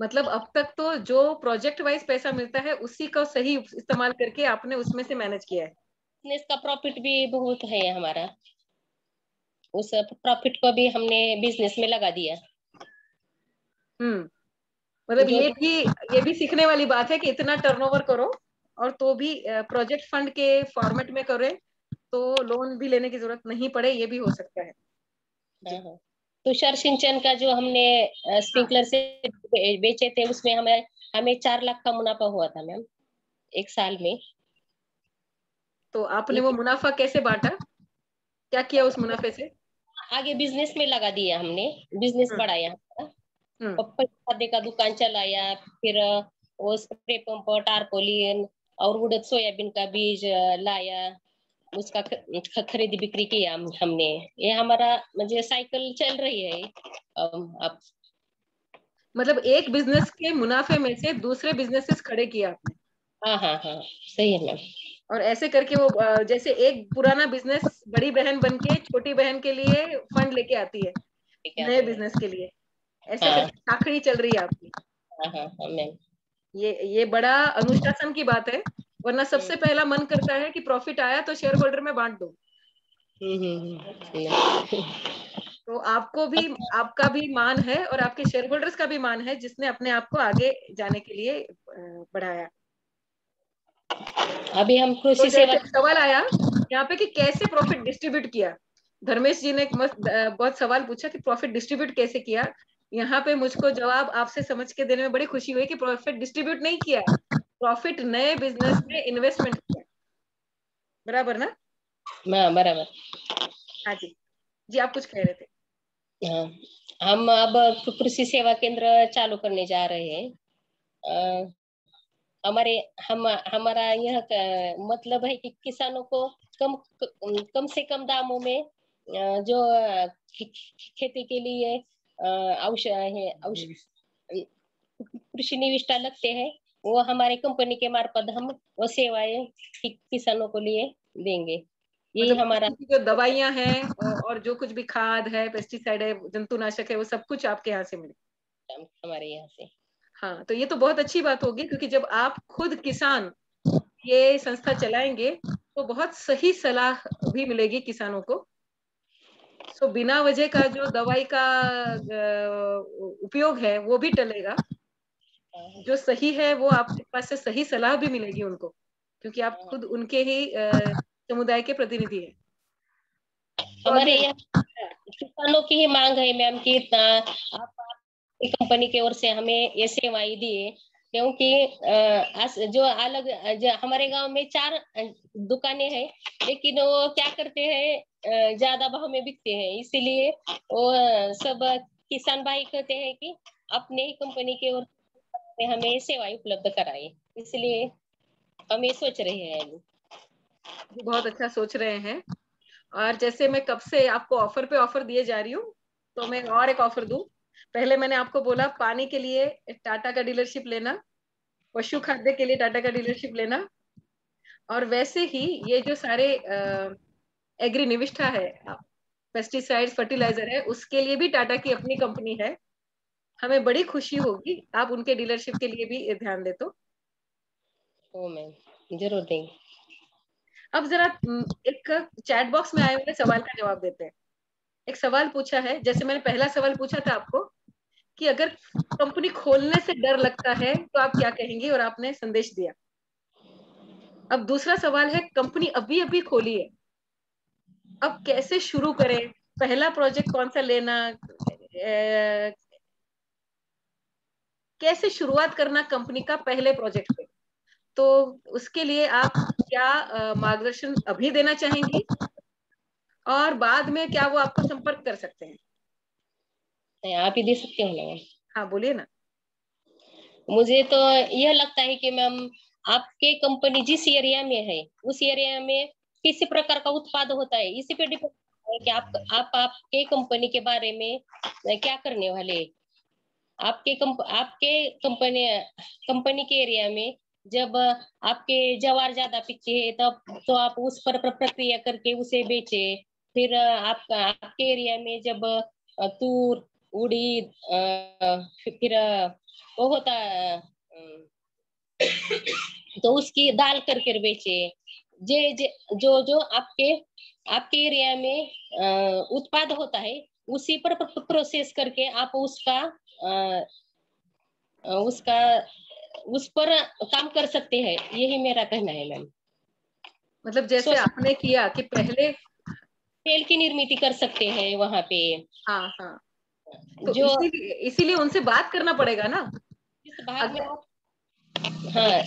मतलब अब तक तो जो प्रोजेक्ट वाइज पैसा मिलता है उसी का सही इस्तेमाल करके आपने उसमें से मैनेज किया है। बिजनेस का प्रॉफिट भी बहुत है हमारा, उस प्रॉफिट को भी हमने बिजनेस में लगा दिया। हम्म। मतलब जो ये भी सीखने वाली बात है कि इतना टर्नओवर करो और तो भी प्रोजेक्ट फंड के फॉर्मेट में करे तो लोन भी लेने की जरूरत नहीं पड़े, ये भी हो सकता है। हाँ जी। हाँ, तुषार सिंचन का जो हमने हाँ, स्प्रिंकलर से बेचे थे उसमें हमें हमें 4 लाख का मुनाफा हुआ था मैम, एक साल में। तो आपने वो लेकिन मुनाफा कैसे बांटा, क्या किया उस मुनाफे से? आगे बिजनेस में लगा दिया हमने, बिजनेस हम्म। बढ़ाया हमारा। हम्म। खाद्य का दुकान चलाया, फिर वो स्प्रे पंप, टारपोलिन और उड़द सोयाबीन का बीज लाया, उसका खरीदी बिक्री किया हमने। ये हमारा मुझे साइकिल चल रही है अब। मतलब एक बिजनेस के मुनाफे में से दूसरे बिजनेसेस खड़े किया आपने, हाँ हाँ हाँ, सही है मैम। और ऐसे करके वो जैसे एक पुराना बिजनेस बड़ी बहन बन के छोटी बहन के लिए फंड लेके आती है ठीक है नए आती है। बिजनेस के लिए, ऐसे हाँ करके साखड़ी चल रही है आपकी। हाँ हाँ हाँ मैम। ये बड़ा अनुशासन की बात है, वरना हम्म सबसे पहला मन करता है कि प्रॉफिट आया तो शेयर होल्डर में बांट दो। तो आपको भी, आपका भी मान है और आपके शेयर होल्डर्स का भी मान है जिसने अपने आप को आगे जाने के लिए बढ़ाया। अभी हम तो कृषि सेवा। जैसे सवाल आया यहाँ पे कि कैसे प्रॉफिट डिस्ट्रीब्यूट किया, धर्मेश जी ने एक बहुत सवाल पूछा कि प्रॉफिट डिस्ट्रीब्यूट कैसे किया। यहाँ पे मुझको जवाब आपसे समझ के देने में बड़ी खुशी हुई कि प्रॉफिट डिस्ट्रीब्यूट नहीं किया, प्रॉफिट नए बिजनेस में इन्वेस्टमेंट किया। बराबर ना? हाँ बराबर। हाँ जी। जी आप कुछ कह रहे थे। हाँ, हम अब कृषि सेवा केंद्र चालू करने जा रहे हैं। अ, हमारे हम हमारा यह मतलब है कि किसानों को कम कम से कम दामों में जो खेती के लिए औषध है, कृषि निविष्ठा लगते हैं, वो हमारे कंपनी के मार्फत हम वो सेवाएं किसानों को लिए देंगे। यही मतलब हमारा कृषि की जो दवाइयां हैं और जो कुछ भी खाद है, पेस्टिसाइड है, जंतुनाशक है, वो सब कुछ आपके यहाँ से मिले। हमारे यहाँ से। हाँ, तो ये तो बहुत अच्छी बात होगी क्योंकि जब आप खुद किसान ये संस्था चलाएंगे तो बहुत सही सलाह भी मिलेगी किसानों को। सो बिना वजह का जो दवाई का उपयोग है वो भी टलेगा, जो सही है वो आपके पास से सही सलाह भी मिलेगी उनको, क्योंकि आप खुद उनके ही समुदाय के प्रतिनिधि हैं। तो हमारे अगेन, यहाँ किसानों की ही मांग है मैम कि आपकी कंपनी की ओर से हमें ये सेवाएं दिए, क्योंकि जो अलग जो हमारे गांव में 4 दुकानें हैं, लेकिन वो क्या करते हैं, ज्यादा भाव में बिकते हैं, इसीलिए वो सब किसान भाई कहते हैं कि अपने ही कंपनी की ओर से हमें ये सेवाएं उपलब्ध कराए, इसलिए हम ये सोच रहे हैं अभी। बहुत अच्छा सोच रहे हैं। और जैसे मैं कब से आपको ऑफर पे ऑफर दिए जा रही हूँ, तो मैं और एक ऑफर दूं। पहले मैंने आपको बोला पानी के लिए टाटा का डीलरशिप लेना, पशु खाद्य के लिए टाटा का डीलरशिप लेना, और वैसे ही ये जो सारे एग्री निविष्ठा है, पेस्टिसाइड्स फर्टिलाइजर है, उसके लिए भी टाटा की अपनी कंपनी है। हमें बड़ी खुशी होगी आप उनके डीलरशिप के लिए भी ध्यान दे तो। ओ मैम, जरूर देंगे। अब जरा एक चैट बॉक्स में आए हुए सवाल का जवाब देते हैं। एक सवाल पूछा है, जैसे मैंने पहला सवाल पूछा था आपको कि अगर कंपनी खोलने से डर लगता है तो आप क्या कहेंगे, और आपने संदेश दिया। अब दूसरा सवाल है, कंपनी अभी अभी खोली है, अब कैसे शुरू करें, पहला प्रोजेक्ट कौन सा लेना, कैसे शुरुआत करना कंपनी का पहले प्रोजेक्ट पे। तो उसके लिए आप क्या मार्गदर्शन अभी देना चाहेंगी, और बाद में क्या वो आपको संपर्क कर सकते हैं? आप ही दे सकते हो ना मैम। हाँ बोलिए ना। मुझे तो यह लगता है कि मैम आपके कंपनी जिस एरिया में है उस एरिया में किसी प्रकार का उत्पाद होता है, इसी पे डिपेंड है कि आप आपके कंपनी के बारे में क्या करने वाले हैं। आपके कंपनी कंपनी के एरिया में जब आपके ज्वार ज्यादा पिकते हैं तब तो आप उस पर प्रक्रिया करके उसे बेचे। फिर आपके एरिया में जब तूर, उड़ीद, फिर वो होता है, तो उसकी दाल करके बेचे। जे, जे जो जो आपके आपके एरिया में उत्पाद होता है उसी पर प्रोसेस करके आप उसका उस पर काम कर सकते हैं, यही मेरा कहना है मैम। मतलब जैसे सोशल आपने किया कि पहले। तेल की निर्मित कर सकते हैं वहां पे। हाँ हाँ, तो जो इसीलिए इसीलिए उनसे बात करना पड़ेगा ना। इस भाग में अगर आप, हाँ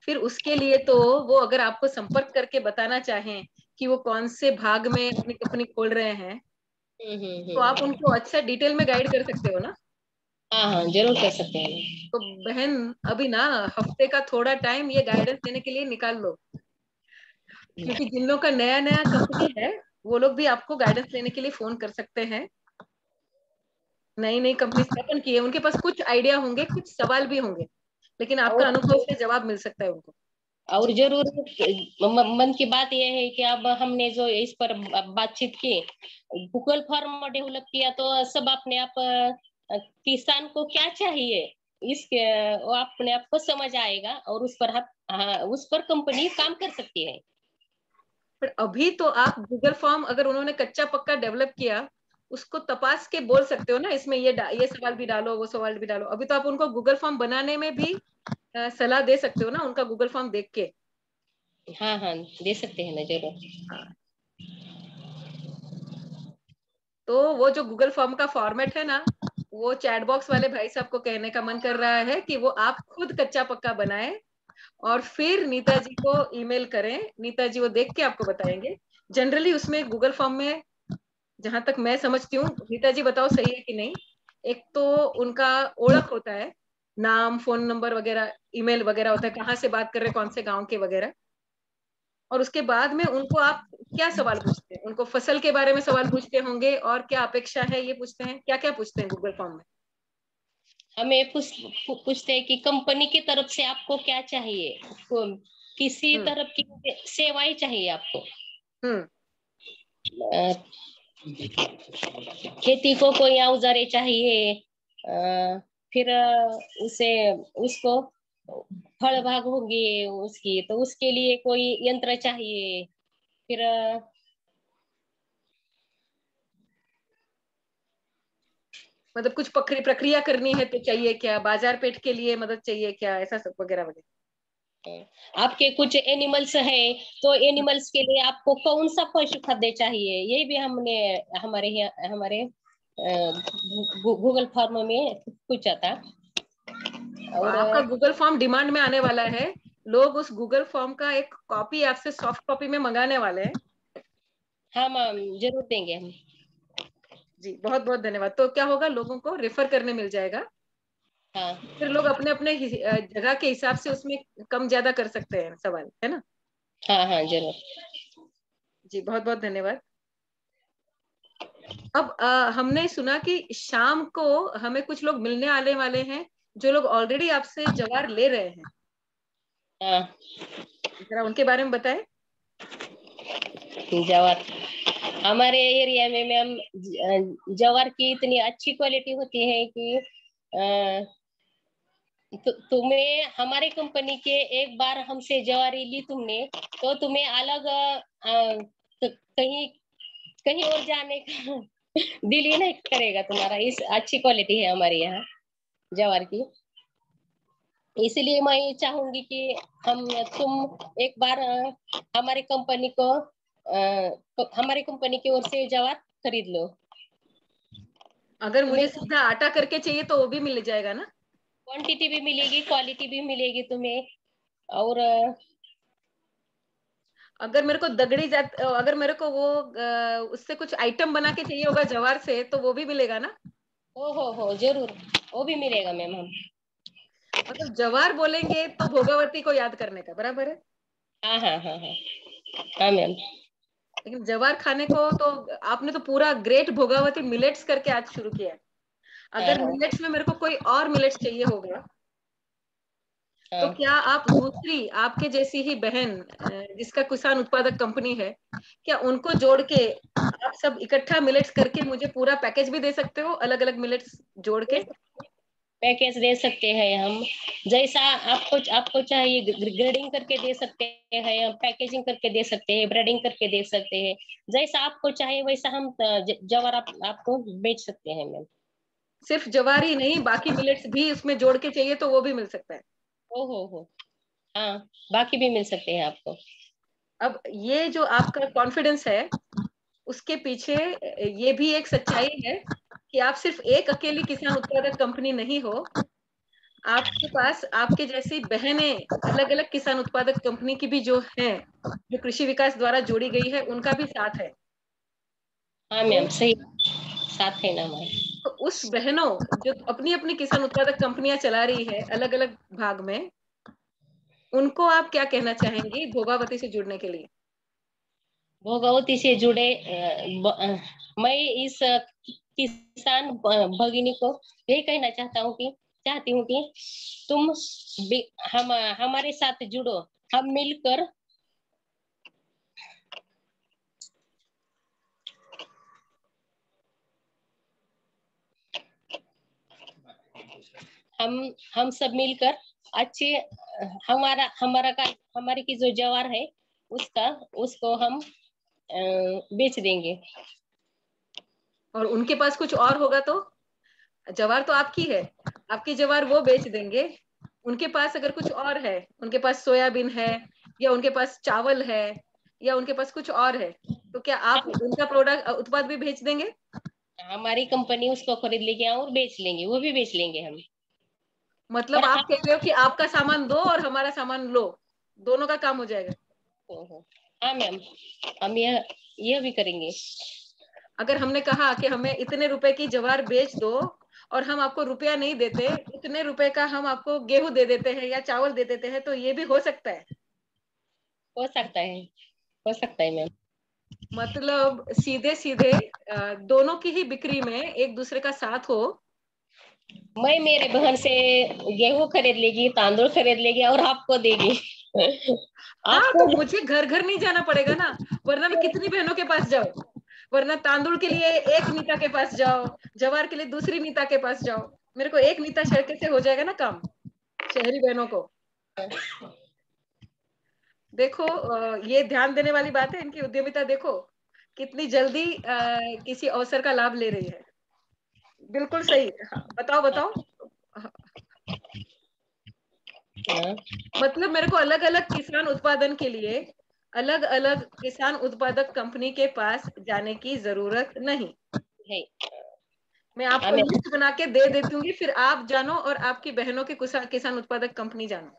फिर उसके लिए तो वो अगर आपको संपर्क करके बताना चाहें कि वो कौन से भाग में अपनी कंपनी खोल रहे हैं, तो आप हम्म। उनको अच्छा डिटेल में गाइड कर सकते हो ना। हाँ हाँ जरूर कर सकते हैं। तो बहन अभी ना हफ्ते का थोड़ा टाइम ये गाइडेंस देने के लिए निकाल लो, क्योंकि जिन लोगों का नया नया कंपनी है वो लोग भी आपको गाइडेंस लेने के लिए फोन कर सकते हैं। नई नई कंपनी स्थापन की है, उनके पास कुछ आइडिया होंगे, कुछ सवाल भी होंगे, लेकिन आपका और अनुभव से जवाब मिल सकता है उनको। और जी। जरूर मन की बात यह है कि अब हमने जो इस पर बातचीत की, गूगल फॉर्म डेवलप किया, तो सब अपने आप किसान को क्या चाहिए इसके वो अपने आप को समझ आएगा और उस पर उस पर कंपनी काम कर सकती है। पर अभी तो आप गूगल फॉर्म अगर उन्होंने कच्चा पक्का डेवलप किया, उसको तपास के बोल सकते हो ना, इसमें ये सवाल भी डालो, वो सवाल भी डालो। अभी तो आप उनको गूगल फॉर्म बनाने में भी सलाह दे सकते हो ना, उनका गूगल फॉर्म देख के। हाँ हाँ दे सकते हैं ना जरूर। हाँ, तो वो जो गूगल फॉर्म का फॉर्मेट है ना, वो चैट बॉक्स वाले भाई साहब को कहने का मन कर रहा है कि वो आप खुद कच्चा पक्का बनाए और फिर नीता जी को ईमेल करें। नीता जी वो देख के आपको बताएंगे। जनरली उसमें गूगल फॉर्म में, जहां तक मैं समझती हूँ, नीता जी बताओ सही है कि नहीं, एक तो उनका ओळख होता है, नाम, फोन नंबर वगैरह, ईमेल वगैरह होता है, कहाँ से बात कर रहे हैं, कौन से गांव के वगैरह। और उसके बाद में उनको आप क्या सवाल पूछते हैं, उनको फसल के बारे में सवाल पूछते होंगे, और क्या अपेक्षा है ये पूछते हैं, क्या क्या पूछते हैं गूगल फॉर्म में। हमें पूछते हैं कि कंपनी की तरफ से आपको क्या चाहिए, किसी हम्म। तरफ की सेवाएं चाहिए आपको। हम्म। अ, खेती को कोई औजारे चाहिए, फिर उसे उसको फल भाग होंगे उसकी, तो उसके लिए कोई यंत्र चाहिए। फिर मतलब कुछ प्रक्रिया करनी है तो चाहिए क्या, बाजार पेठ के लिए मदद चाहिए क्या, ऐसा सब वगैरह वगैरह। आपके कुछ एनिमल्स है तो एनिमल्स के लिए आपको कौन सा पशु खाद्य चाहिए, ये भी हमने हमारे गूगल फॉर्म में पूछा था। तो और आपका गूगल फॉर्म डिमांड में आने वाला है। लोग उस गूगल फॉर्म का एक कॉपी आपसे सॉफ्ट कॉपी में मंगाने वाले हैं। हाँ मैम जरूर देंगे हम। जी, बहुत बहुत धन्यवाद। तो क्या होगा, लोगों को रेफर करने मिल जाएगा, हाँ फिर लोग अपने अपने जगह के हिसाब से उसमें कम ज्यादा कर सकते हैं सवाल, है ना। हाँ हाँ जरूर। जी, बहुत बहुत धन्यवाद। अब हमने सुना कि शाम को हमें कुछ लोग मिलने आने वाले हैं, जो लोग ऑलरेडी आपसे जवार ले रहे हैं। हाँ जरा उनके बारे में बताएं। जवार हमारे एरिया में मैम जवार की इतनी अच्छी क्वालिटी होती है कि तुम्हें हमारे कंपनी के एक बार हमसे जवारी ली तुमने तो तुम्हें अलग कहीं कहीं और जाने का दिल ही नहीं करेगा तुम्हारा, इस अच्छी क्वालिटी है हमारे यहाँ जवार की। इसलिए मैं ये चाहूंगी कि तुम एक बार हमारी कंपनी की ओर से जवार खरीद लो। अगर तुम्हें मुझे सीधा आटा करके चाहिए तो वो भी मिल जाएगा ना। क्वांटिटी भी मिलेगी, क्वालिटी भी मिलेगी तुम्हें। और अगर मेरे को दगड़ी जात अगर मेरे को वो उससे कुछ आइटम बना के चाहिए होगा जवार से, तो वो भी मिलेगा ना? हो जरूर, वो भी मिलेगा मैम। हम मतलब जवार बोलेंगे तो भोगावती को याद करने का, बराबर है? हाँ हाँ हाँ हाँ हाँ मैम। लेकिन जवार खाने को तो आपने तो पूरा ग्रेट भोगावती मिलेट्स करके आज शुरू किया है। हाँ अगर हाँ मिलेट्स में मेरे को कोई और मिलेट्स चाहिए होगा, तो हाँ क्या आप दूसरी आपके जैसी ही बहन जिसका किसान उत्पादक कंपनी है, क्या उनको जोड़ के आप सब इकट्ठा मिलेट्स करके मुझे पूरा पैकेज भी दे सकते हो, अलग अलग मिलेट्स जोड़ के? पैकेज दे सकते हैं हम, जैसा आपको आपको चाहिए ग्रेडिंग करके दे सकते हैं, पैकेजिंग करके दे सकते हैं, ब्रेडिंग करके दे सकते हैं। जैसा आपको चाहिए वैसा हम जवार आपको बेच सकते हैं मैम। सिर्फ जवार ही नहीं, बाकी मिलेट्स भी उसमें जोड़ के चाहिए तो वो भी मिल सकता है? हो हाँ, बाकी भी मिल सकते हैं आपको। अब ये जो आपका कॉन्फिडेंस है, उसके पीछे ये भी एक सच्चाई है कि आप सिर्फ एक अकेली किसान उत्पादक कंपनी नहीं हो। आपके पास आपके जैसी बहनें अलग अलग किसान उत्पादक कंपनी की भी जो हैं, जो कृषि विकास द्वारा जोड़ी गई है, उनका भी साथ है। हाँ तो मैम सही, साथ है ना हमारे। तो उस बहनों जो अपनी अपनी किसान उत्पादक कंपनियां चला रही है अलग अलग भाग में, उनको आप क्या कहना चाहेंगी भोगावती से जुड़ने के लिए? भोगावती से जुड़े मैं इस किसान भगिनी को यही कहना चाहती हूँ कि तुम हम हमारे साथ जुड़ो, हम मिलकर हम हम सब मिलकर अच्छे हमारी की जो जवार है उसका उसको हम बेच देंगे। और उनके पास कुछ और होगा तो? जवार तो आपकी है, आपकी जवार वो बेच देंगे। उनके पास अगर कुछ और है, उनके पास सोयाबीन है, या उनके पास चावल है, या उनके पास कुछ और है, तो क्या आप उनका प्रोडक्ट उत्पाद भी बेच देंगे? हमारी कंपनी उसको खरीद लेगी और बेच लेंगे, वो भी बेच लेंगे हम। मतलब पर आप कह आप रहे हो कि आपका सामान दो और हमारा सामान लो, दोनों का काम हो जाएगा? हाँ मैम, हम यह भी करेंगे। अगर हमने कहा कि हमें इतने रुपए की जवार बेच दो, और हम आपको रुपया नहीं देते, उतने रुपए का हम आपको गेहूं दे देते हैं या चावल दे देते हैं, तो ये भी हो सकता है? हो सकता है, हो सकता है मैम। मतलब सीधे सीधे दोनों की ही बिक्री में एक दूसरे का साथ हो। मैं मेरे बहन से गेहूं खरीद लेगी, तांदूल खरीद लेगी और आपको देगी। हाँ, आपको तो मुझे घर घर नहीं जाना पड़ेगा ना, वरना मैं कितनी बहनों के पास जाऊं? वरना तांदुल के लिए एक नीता के पास जाओ, जवार के लिए दूसरी नीता के पास जाओ। मेरे को एक नीता शर्के से हो जाएगा ना काम, शहरी बहनों को। देखो, ये ध्यान देने वाली बात है, इनकी उद्यमिता देखो कितनी जल्दी किसी अवसर का लाभ ले रही है। बिल्कुल सही। हाँ, बताओ बताओ। हाँ, मतलब मेरे को अलग अलग किसान उत्पादन के लिए अलग अलग किसान उत्पादक कंपनी के पास जाने की जरूरत नहीं। है। मैं हाँ आपको मैम, लिस्ट बना के दे देती हूँ, फिर आप जानो और आपकी बहनों की किसान उत्पादक कंपनी जानो।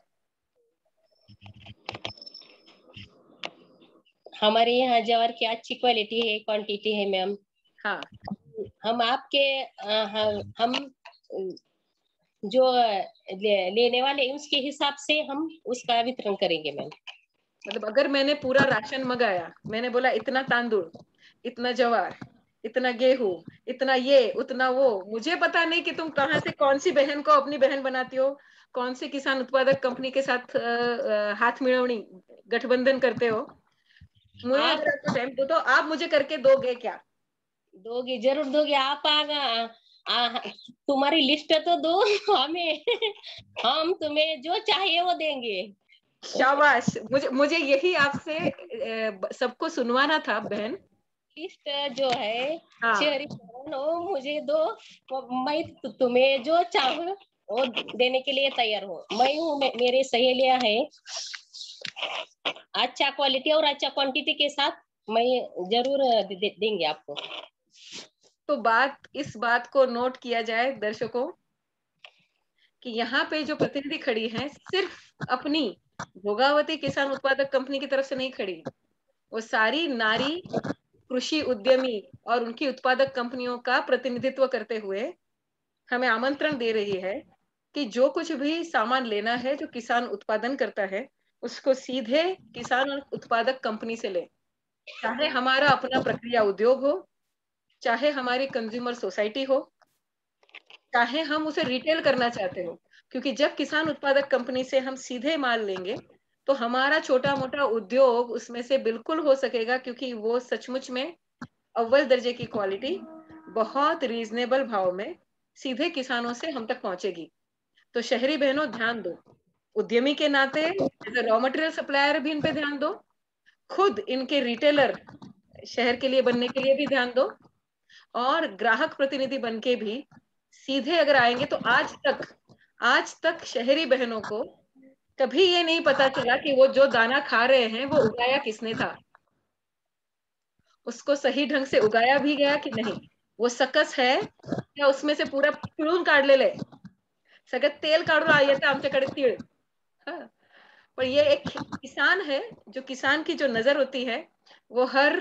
हमारे यहाँ ज्वार की अच्छी क्वालिटी है, क्वांटिटी है मैम। हाँ, हम आपके हम जो लेने वाले हैं उसके हिसाब से हम उसका वितरण करेंगे मैम। मतलब अगर मैंने पूरा राशन मंगाया, मैंने बोला इतना तांदूल, इतना जवार, इतना गेहूं, इतना ये उतना वो, मुझे पता नहीं कि तुम कहाँ से कौन सी बहन को अपनी बहन बनाती हो, कौन सी किसान उत्पादक कंपनी के साथ हाथ मिलावनी गठबंधन करते हो। मुझे आप अगर आपको टाइम दो तो आप मुझे करके दोगे क्या? दोगे, जरूर दोगे आप। तुम्हारी लिस्ट तो दो हमें। हम तुम्हें जो चाहिए वो देंगे। शाबाश, मुझे मुझे यही आपसे सबको सुनवाना था बहन। लिस्ट जो है हाँ, शहरी हो मुझे दो, मैं तुम्हें जो चाहूँ वो देने के लिए तैयार हूँ। मैं हूँ, मेरे सहेलियां है, अच्छा क्वालिटी और अच्छा क्वांटिटी के साथ मैं जरूर देंगे आपको। तो इस बात को नोट किया जाए दर्शकों, कि यहाँ पे जो प्रतिनिधि खड़ी हैं सिर्फ अपनी भोगावती किसान उत्पादक कंपनी की तरफ से नहीं खड़ी, वो सारी नारी कृषि उद्यमी और उनकी उत्पादक कंपनियों का प्रतिनिधित्व करते हुए हमें आमंत्रण दे रही है कि जो कुछ भी सामान लेना है जो किसान उत्पादन करता है उसको सीधे किसान और उत्पादक कंपनी से ले, चाहे हमारा अपना प्रक्रिया उद्योग हो, चाहे हमारी कंज्यूमर सोसाइटी हो, चाहे हम उसे रिटेल करना चाहते हो। क्योंकि जब किसान उत्पादक कंपनी से हम सीधे माल लेंगे तो हमारा छोटा मोटा उद्योग उसमें से बिल्कुल हो सकेगा, क्योंकि वो सचमुच में अव्वल दर्जे की क्वालिटी बहुत रीजनेबल भाव में सीधे किसानों से हम तक पहुंचेगी। तो शहरी बहनों ध्यान दो, उद्यमी के नाते एज रॉ मटेरियल सप्लायर भी इन पे ध्यान दो, खुद इनके रिटेलर शहर के लिए बनने के लिए भी ध्यान दो, और ग्राहक प्रतिनिधि बन के भी सीधे अगर आएंगे तो आज तक शहरी बहनों को कभी ये नहीं पता चला कि वो जो दाना खा रहे हैं वो उगाया किसने था, उसको सही ढंग से उगाया भी गया कि नहीं, वो सकस है या उसमें से पूरा पिळून काढलेलं आहे, सगळं तेल काढून येतं आमच्याकडे तीळ। हाँ, पर ये एक किसान है, जो किसान की जो नजर होती है वो हर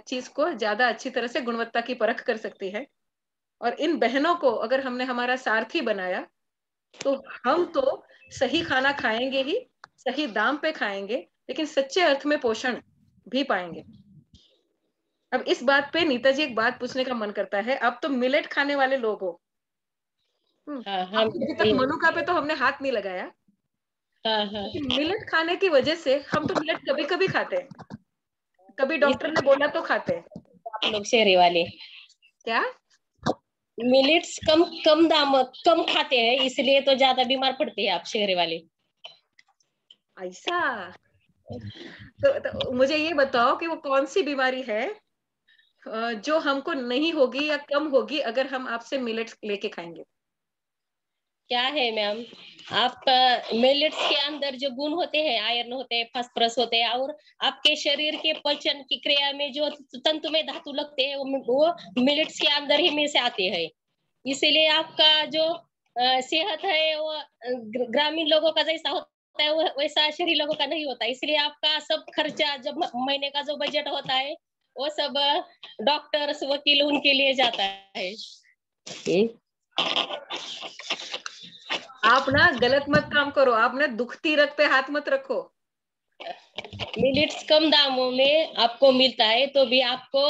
चीज को ज्यादा अच्छी तरह से गुणवत्ता की परख कर सकती है। और इन बहनों को अगर हमने हमारा सारथी बनाया तो हम तो सही खाना खाएंगे ही, सही दाम पे खाएंगे, लेकिन सच्चे अर्थ में पोषण भी पाएंगे। अब इस बात पे नीता जी एक बात पूछने का मन करता है, आप तो मिलेट खाने वाले लोग हो। हाँ हाँ अभी तक मनुका पे तो हमने हाथ नहीं लगाया, हाँ हाँ। लेकिन मिलेट खाने की वजह से हम तो मिलेट कभी कभी खाते हैं, कभी इस डॉक्टर ने बोला तो खाते हैं। आप लोग शहरी वाले क्या मिलेट्स कम कम दाम कम खाते हैं, इसलिए तो ज्यादा बीमार पड़ते हैं आप शहरी वाले। ऐसा? तो मुझे ये बताओ कि वो कौन सी बीमारी है जो हमको नहीं होगी या कम होगी अगर हम आपसे मिलेट्स लेके खाएंगे? क्या है मैम, आपका मिलेट्स के अंदर जो गुण होते हैं, आयरन होते हैं, फास्फोरस होते हैं, और आपके शरीर के पाचन की क्रिया में जो तंतु में धातु लगते हैं वो मिलेट्स के अंदर ही में से आते हैं। इसीलिए आपका जो सेहत है वो ग्रामीण लोगों का जैसा होता है वैसा शहरी लोगों का नहीं होता। इसलिए आपका सब खर्चा जब महीने का जो बजट होता है वो सब डॉक्टर्स वकील उनके लिए जाता है। आप ना गलत मत काम करो, आप ना दुखती रग पे हाथ मत रखो। मिलेट्स कम दामों में आपको मिलता है तो भी आपको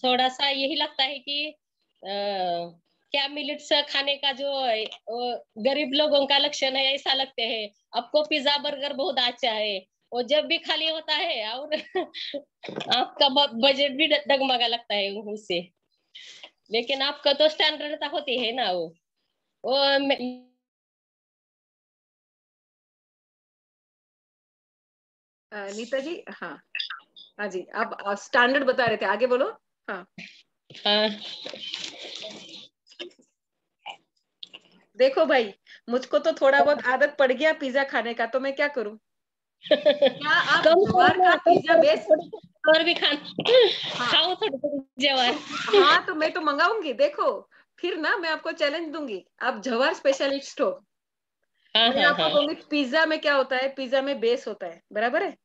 थोड़ा सा यही लगता है कि क्या मिलेट्स खाने का जो गरीब लोगों का लक्षण है ऐसा लगते हैं। आपको पिज्जा बर्गर बहुत अच्छा है, वो जब भी खाली होता है और आपका बजट भी डगमगा लगता है उससे। लेकिन आपका तो स्टैंडर्ड होती है ना वो नीता जी, हाँ हाँ जी, आप स्टैंडर्ड बता रहे थे, आगे बोलो। हाँ, हाँ देखो भाई, मुझको तो थोड़ा बहुत आदत पड़ गया पिज्जा खाने का, तो मैं क्या करूं? क्या आप कम ज्वार का कम पिज्जा बेस? और भी हाँ खाओ थोड़ी थोड़ी ज्वार। हाँ, तो मैं तो मंगाऊंगी, देखो फिर ना मैं आपको चैलेंज दूंगी, आप ज्वार स्पेशलिस्ट हो। हाँ मैं हाँ आपको हाँ कहूंगी पिज्जा में क्या होता है, पिज्जा में बेस होता है, बराबर है?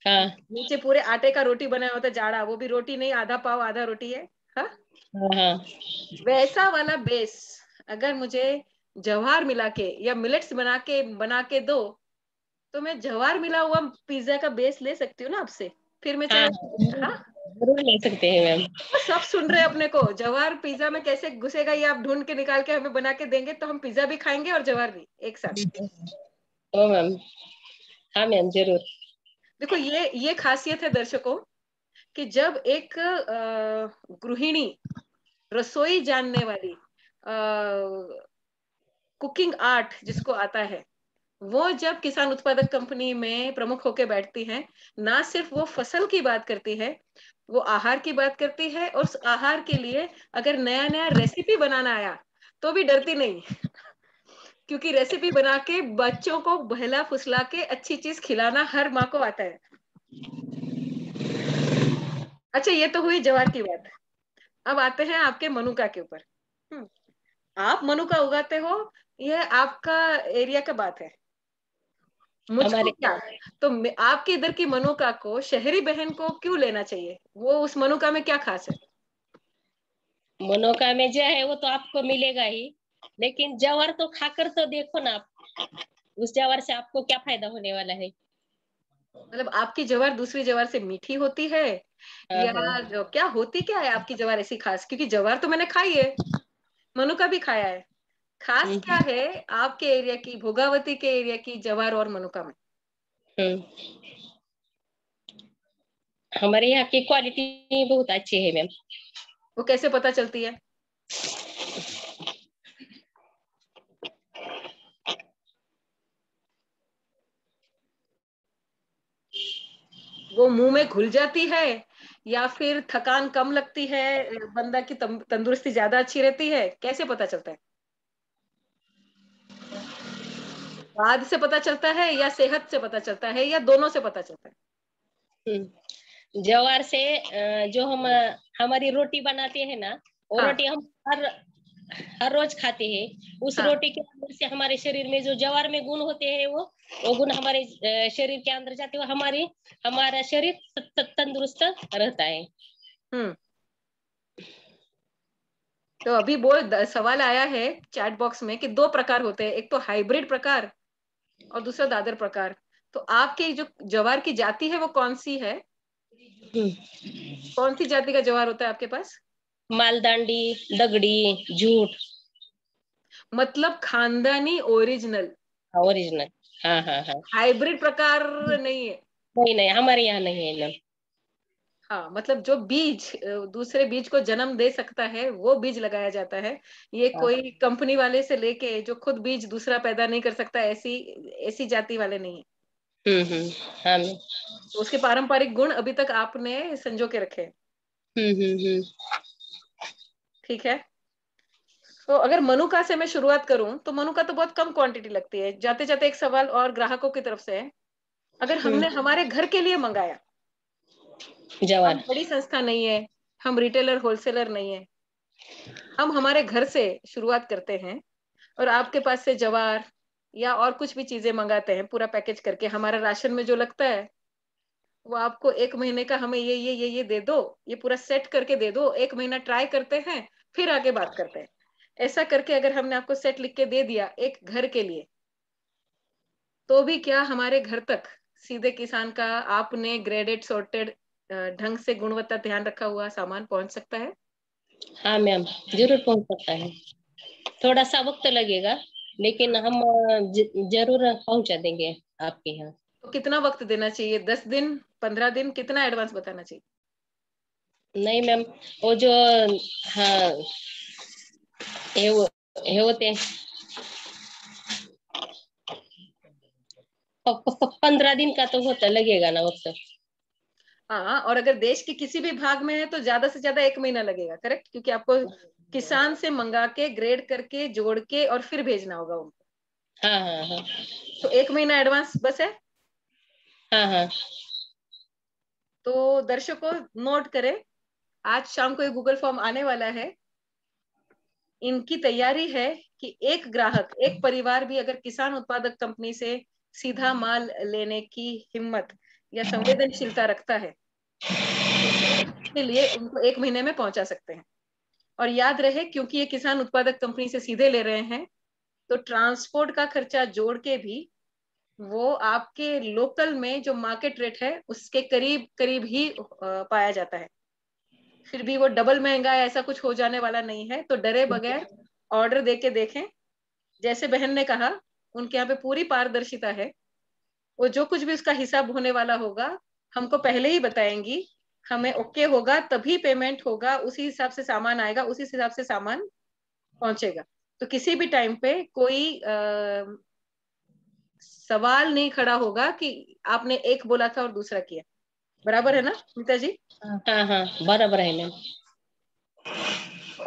हाँ नीचे पूरे आटे का रोटी बनाया होता है, जाड़ा, वो भी रोटी नहीं, आधा पाव आधा रोटी है। हाँ, हाँ हाँ। वैसा वाला बेस अगर मुझे जवार मिला के या मिलेट्स बना के दो, तो मैं जवार मिला हुआ पिज्जा का बेस ले सकती हूँ ना आपसे, फिर मैं हाँ चैलेंज। हाँ, जरूर ले सकते हैं मैम। वो सब सुन रहे हैं अपने को, जवार पिज्जा में कैसे घुसेगा ये आप ढूंढ के निकाल के हमें बना के देंगे, तो हम पिज्जा भी खाएंगे और जवार भी एक साथ। ओ मैम, हाँ मैम जरूर। देखो ये खासियत है दर्शकों, कि जब एक गृहिणी, रसोई जानने वाली, कुकिंग आर्ट जिसको आता है, वो जब किसान उत्पादक कंपनी में प्रमुख होकर बैठती हैं, ना सिर्फ वो फसल की बात करती है, वो आहार की बात करती है, और उस आहार के लिए अगर नया नया रेसिपी बनाना आया तो भी डरती नहीं, क्योंकि रेसिपी बना के बच्चों को बहला फुसला के अच्छी चीज खिलाना हर माँ को आता है। अच्छा, ये तो हुई ज्वार की बात। अब आते हैं आपके मनुका के ऊपर। आप मनुका उगाते हो, ये आपका एरिया का बात है। मुझको हमारे क्या, तो आपके इधर की मनुका को शहरी बहन को क्यों लेना चाहिए? वो उस मनुका में क्या खास है? मनोका में जो है वो तो आपको मिलेगा ही, लेकिन जवार तो खाकर तो देखो ना आप, उस जवार से आपको क्या फायदा होने वाला है। मतलब आपकी ज्वार दूसरी ज्वार से मीठी होती है, हाँ या हाँ। जो क्या होती क्या है आपकी ज्वार ऐसी खास? क्योंकि ज्वार तो मैंने खाई है, मनुका भी खाया है, खास क्या हम्म। है आपके एरिया की, भोगावती के एरिया की ज्वार और मनुका में? हम्म। हमारे यहाँ की क्वालिटी बहुत अच्छी है मैम। वो कैसे पता चलती है? वो मुंह में घुल जाती है, या फिर थकान कम लगती है, बंदा की तंदुरुस्ती ज्यादा अच्छी रहती है, कैसे पता चलता है? स्वाद से पता चलता है, या सेहत से पता चलता है, या दोनों से पता चलता है? ज्वार से जो हम हमारी रोटी बनाते हैं ना, वो हाँ रोटी हम हर हर रोज खाते हैं। उस हाँ। रोटी के अंदर से हमारे शरीर में जो ज्वार में गुण होते हैं वो गुण हमारे शरीर के अंदर जाते हैं, हमारा शरीर तंदुरुस्त रहता है। हम्म। तो अभी वो सवाल आया है चैट बॉक्स में कि दो प्रकार होते हैं, एक तो हाइब्रिड प्रकार और दूसरा दादर प्रकार। तो आपके जो ज्वार की जाति है वो कौन सी है? कौन सी जाति का ज्वार होता है आपके पास? मालदांडी, दगड़ी, झूठ, मतलब खानदानी ओरिजिनल, ओरिजिनल। हाँ हाँ हाँ। हाइब्रिड प्रकार नहीं है। नहीं नहीं, हमारे यहाँ नहीं है मैम। हाँ, मतलब जो बीज दूसरे बीज को जन्म दे सकता है वो बीज लगाया जाता है। ये हाँ। कोई कंपनी वाले से लेके जो खुद बीज दूसरा पैदा नहीं कर सकता, ऐसी ऐसी जाति वाले नहीं है। हम्म। हाँ मैम। तो उसके पारंपरिक गुण अभी तक आपने संजो के रखे हैं। हम्म। ठीक है। तो अगर मनुका से मैं शुरुआत करूं तो मनुका तो बहुत कम क्वांटिटी लगती है। जाते जाते एक सवाल और ग्राहकों की तरफ से है, अगर हमने हमारे घर के लिए मंगाया, हम जवार। बड़ी संस्था नहीं है, हम रिटेलर होलसेलर नहीं है, हम हमारे घर से शुरुआत करते हैं और आपके पास से जवार या और कुछ भी चीजें मंगाते हैं पूरा पैकेज करके, हमारा राशन में जो लगता है वो आपको एक महीने का, हमें ये दे दो, ये पूरा सेट करके दे दो, एक महीना ट्राई करते हैं फिर आगे बात करते हैं, ऐसा करके अगर हमने आपको सेट लिख के दे दिया एक घर के लिए, तो भी क्या हमारे घर तक सीधे किसान का आपने ग्रेडेड सॉर्टेड ढंग से गुणवत्ता ध्यान रखा हुआ सामान पहुंच सकता है? हाँ मैम, जरूर पहुंच सकता है। थोड़ा सा वक्त लगेगा, लेकिन हम जरूर पहुंचा देंगे आपके यहाँ। तो कितना वक्त देना चाहिए, 10 दिन, 15 दिन, कितना एडवांस बताना चाहिए? नहीं मैम, वो जो, हाँ, ये होते हैं 15 दिन का तो होता लगेगा ना वक्त। हाँ, और अगर देश के किसी भी भाग में है तो ज्यादा से ज्यादा एक महीना लगेगा, करेक्ट? क्योंकि आपको किसान से मंगा के ग्रेड करके जोड़ के और फिर भेजना होगा उनको। हाँ हाँ हाँ। तो एक महीना एडवांस बस है। हाँ हाँ। तो दर्शकों नोट करें, आज शाम को एक गूगल फॉर्म आने वाला है। इनकी तैयारी है कि एक ग्राहक, एक परिवार भी अगर किसान उत्पादक कंपनी से सीधा माल लेने की हिम्मत या संवेदनशीलता रखता है तो उसके लिए उनको एक महीने में पहुंचा सकते हैं। और याद रहे, क्योंकि ये किसान उत्पादक कंपनी से सीधे ले रहे हैं, तो ट्रांसपोर्ट का खर्चा जोड़ के भी वो आपके लोकल में जो मार्केट रेट है उसके करीब करीब ही पाया जाता है। फिर भी वो डबल महंगा है ऐसा कुछ हो जाने वाला नहीं है। तो डरे बगैर ऑर्डर देके देखें। जैसे बहन ने कहा, उनके यहाँ पे पूरी पारदर्शिता है, वो जो कुछ भी उसका हिसाब होने वाला होगा हमको पहले ही बताएंगी, हमें ओके होगा तभी पेमेंट होगा, उसी हिसाब से सामान आएगा, उसी हिसाब से सामान पहुंचेगा। तो किसी भी टाइम पे कोई सवाल नहीं खड़ा होगा कि आपने एक बोला था और दूसरा किया। बराबर है ना नीता जी? हाँ हाँ, बराबर है मैम।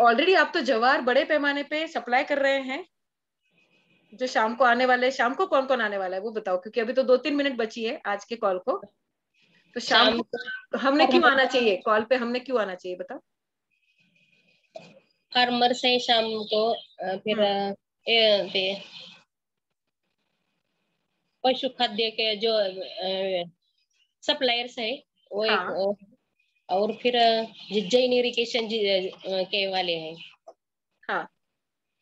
ऑलरेडी आप तो ज्वार बड़े पैमाने पे सप्लाई कर रहे हैं। जो शाम को आने वाले, शाम को कौन कौन आने वाला है वो बताओ, क्योंकि अभी तो 2-3 मिनट बची है आज के कॉल को। तो शाम शाम को को हमने क्यों आना चाहिए कॉल पे, हमने क्यों आना चाहिए बताओ? फार्मर से शाम को फिर हम्म। ये पशु खाद्य के जो सप्लायर्स है वो एक, हाँ और फिर जैन इरिगेशन के वाले हैं। हाँ।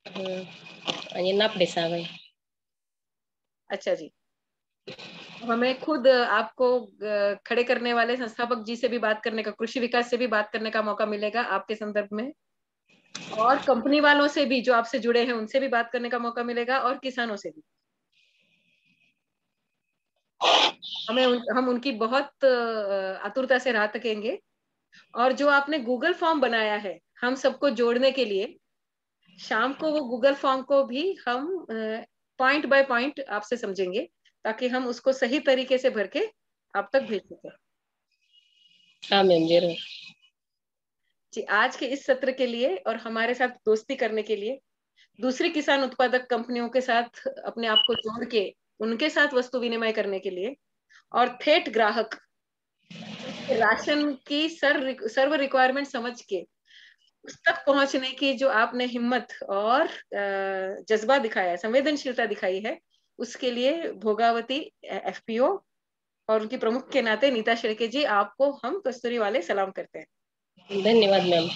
आणि नापडे साहब है। अच्छा जी। हमें खुद आपको खड़े करने वाले संस्थापक जी से भी बात करने का, कृषि विकास से भी बात करने का मौका मिलेगा आपके संदर्भ में, और कंपनी वालों से भी जो आपसे जुड़े हैं उनसे भी बात करने का मौका मिलेगा, और किसानों से भी। हम उनकी बहुत आतुरता से राह तकेंगे। और जो आपने गूगल फॉर्म बनाया है हम सबको जोड़ने के लिए, शाम को वो गूगल फॉर्म को भी हम पॉइंट बाय पॉइंट आपसे समझेंगे, ताकि हम उसको सही तरीके से भर के आप तक भेज सकें। हाँ मैम जरूर। जी, आज के इस सत्र के लिए और हमारे साथ दोस्ती करने के लिए, दूसरी किसान उत्पादक कंपनियों के साथ अपने आप को जोड़ के उनके साथ वस्तु विनिमय करने के लिए, और ठेठ ग्राहक राशन की सर्व रिक्वायरमेंट समझ के उस तक पहुंचने की जो आपने हिम्मत और जज्बा दिखाया, संवेदनशीलता दिखाई है, उसके लिए भोगावती एफपीओ और उनकी प्रमुख के नाते नीता शेळके जी, आपको हम कस्तूरी वाले सलाम करते हैं। धन्यवाद मैम।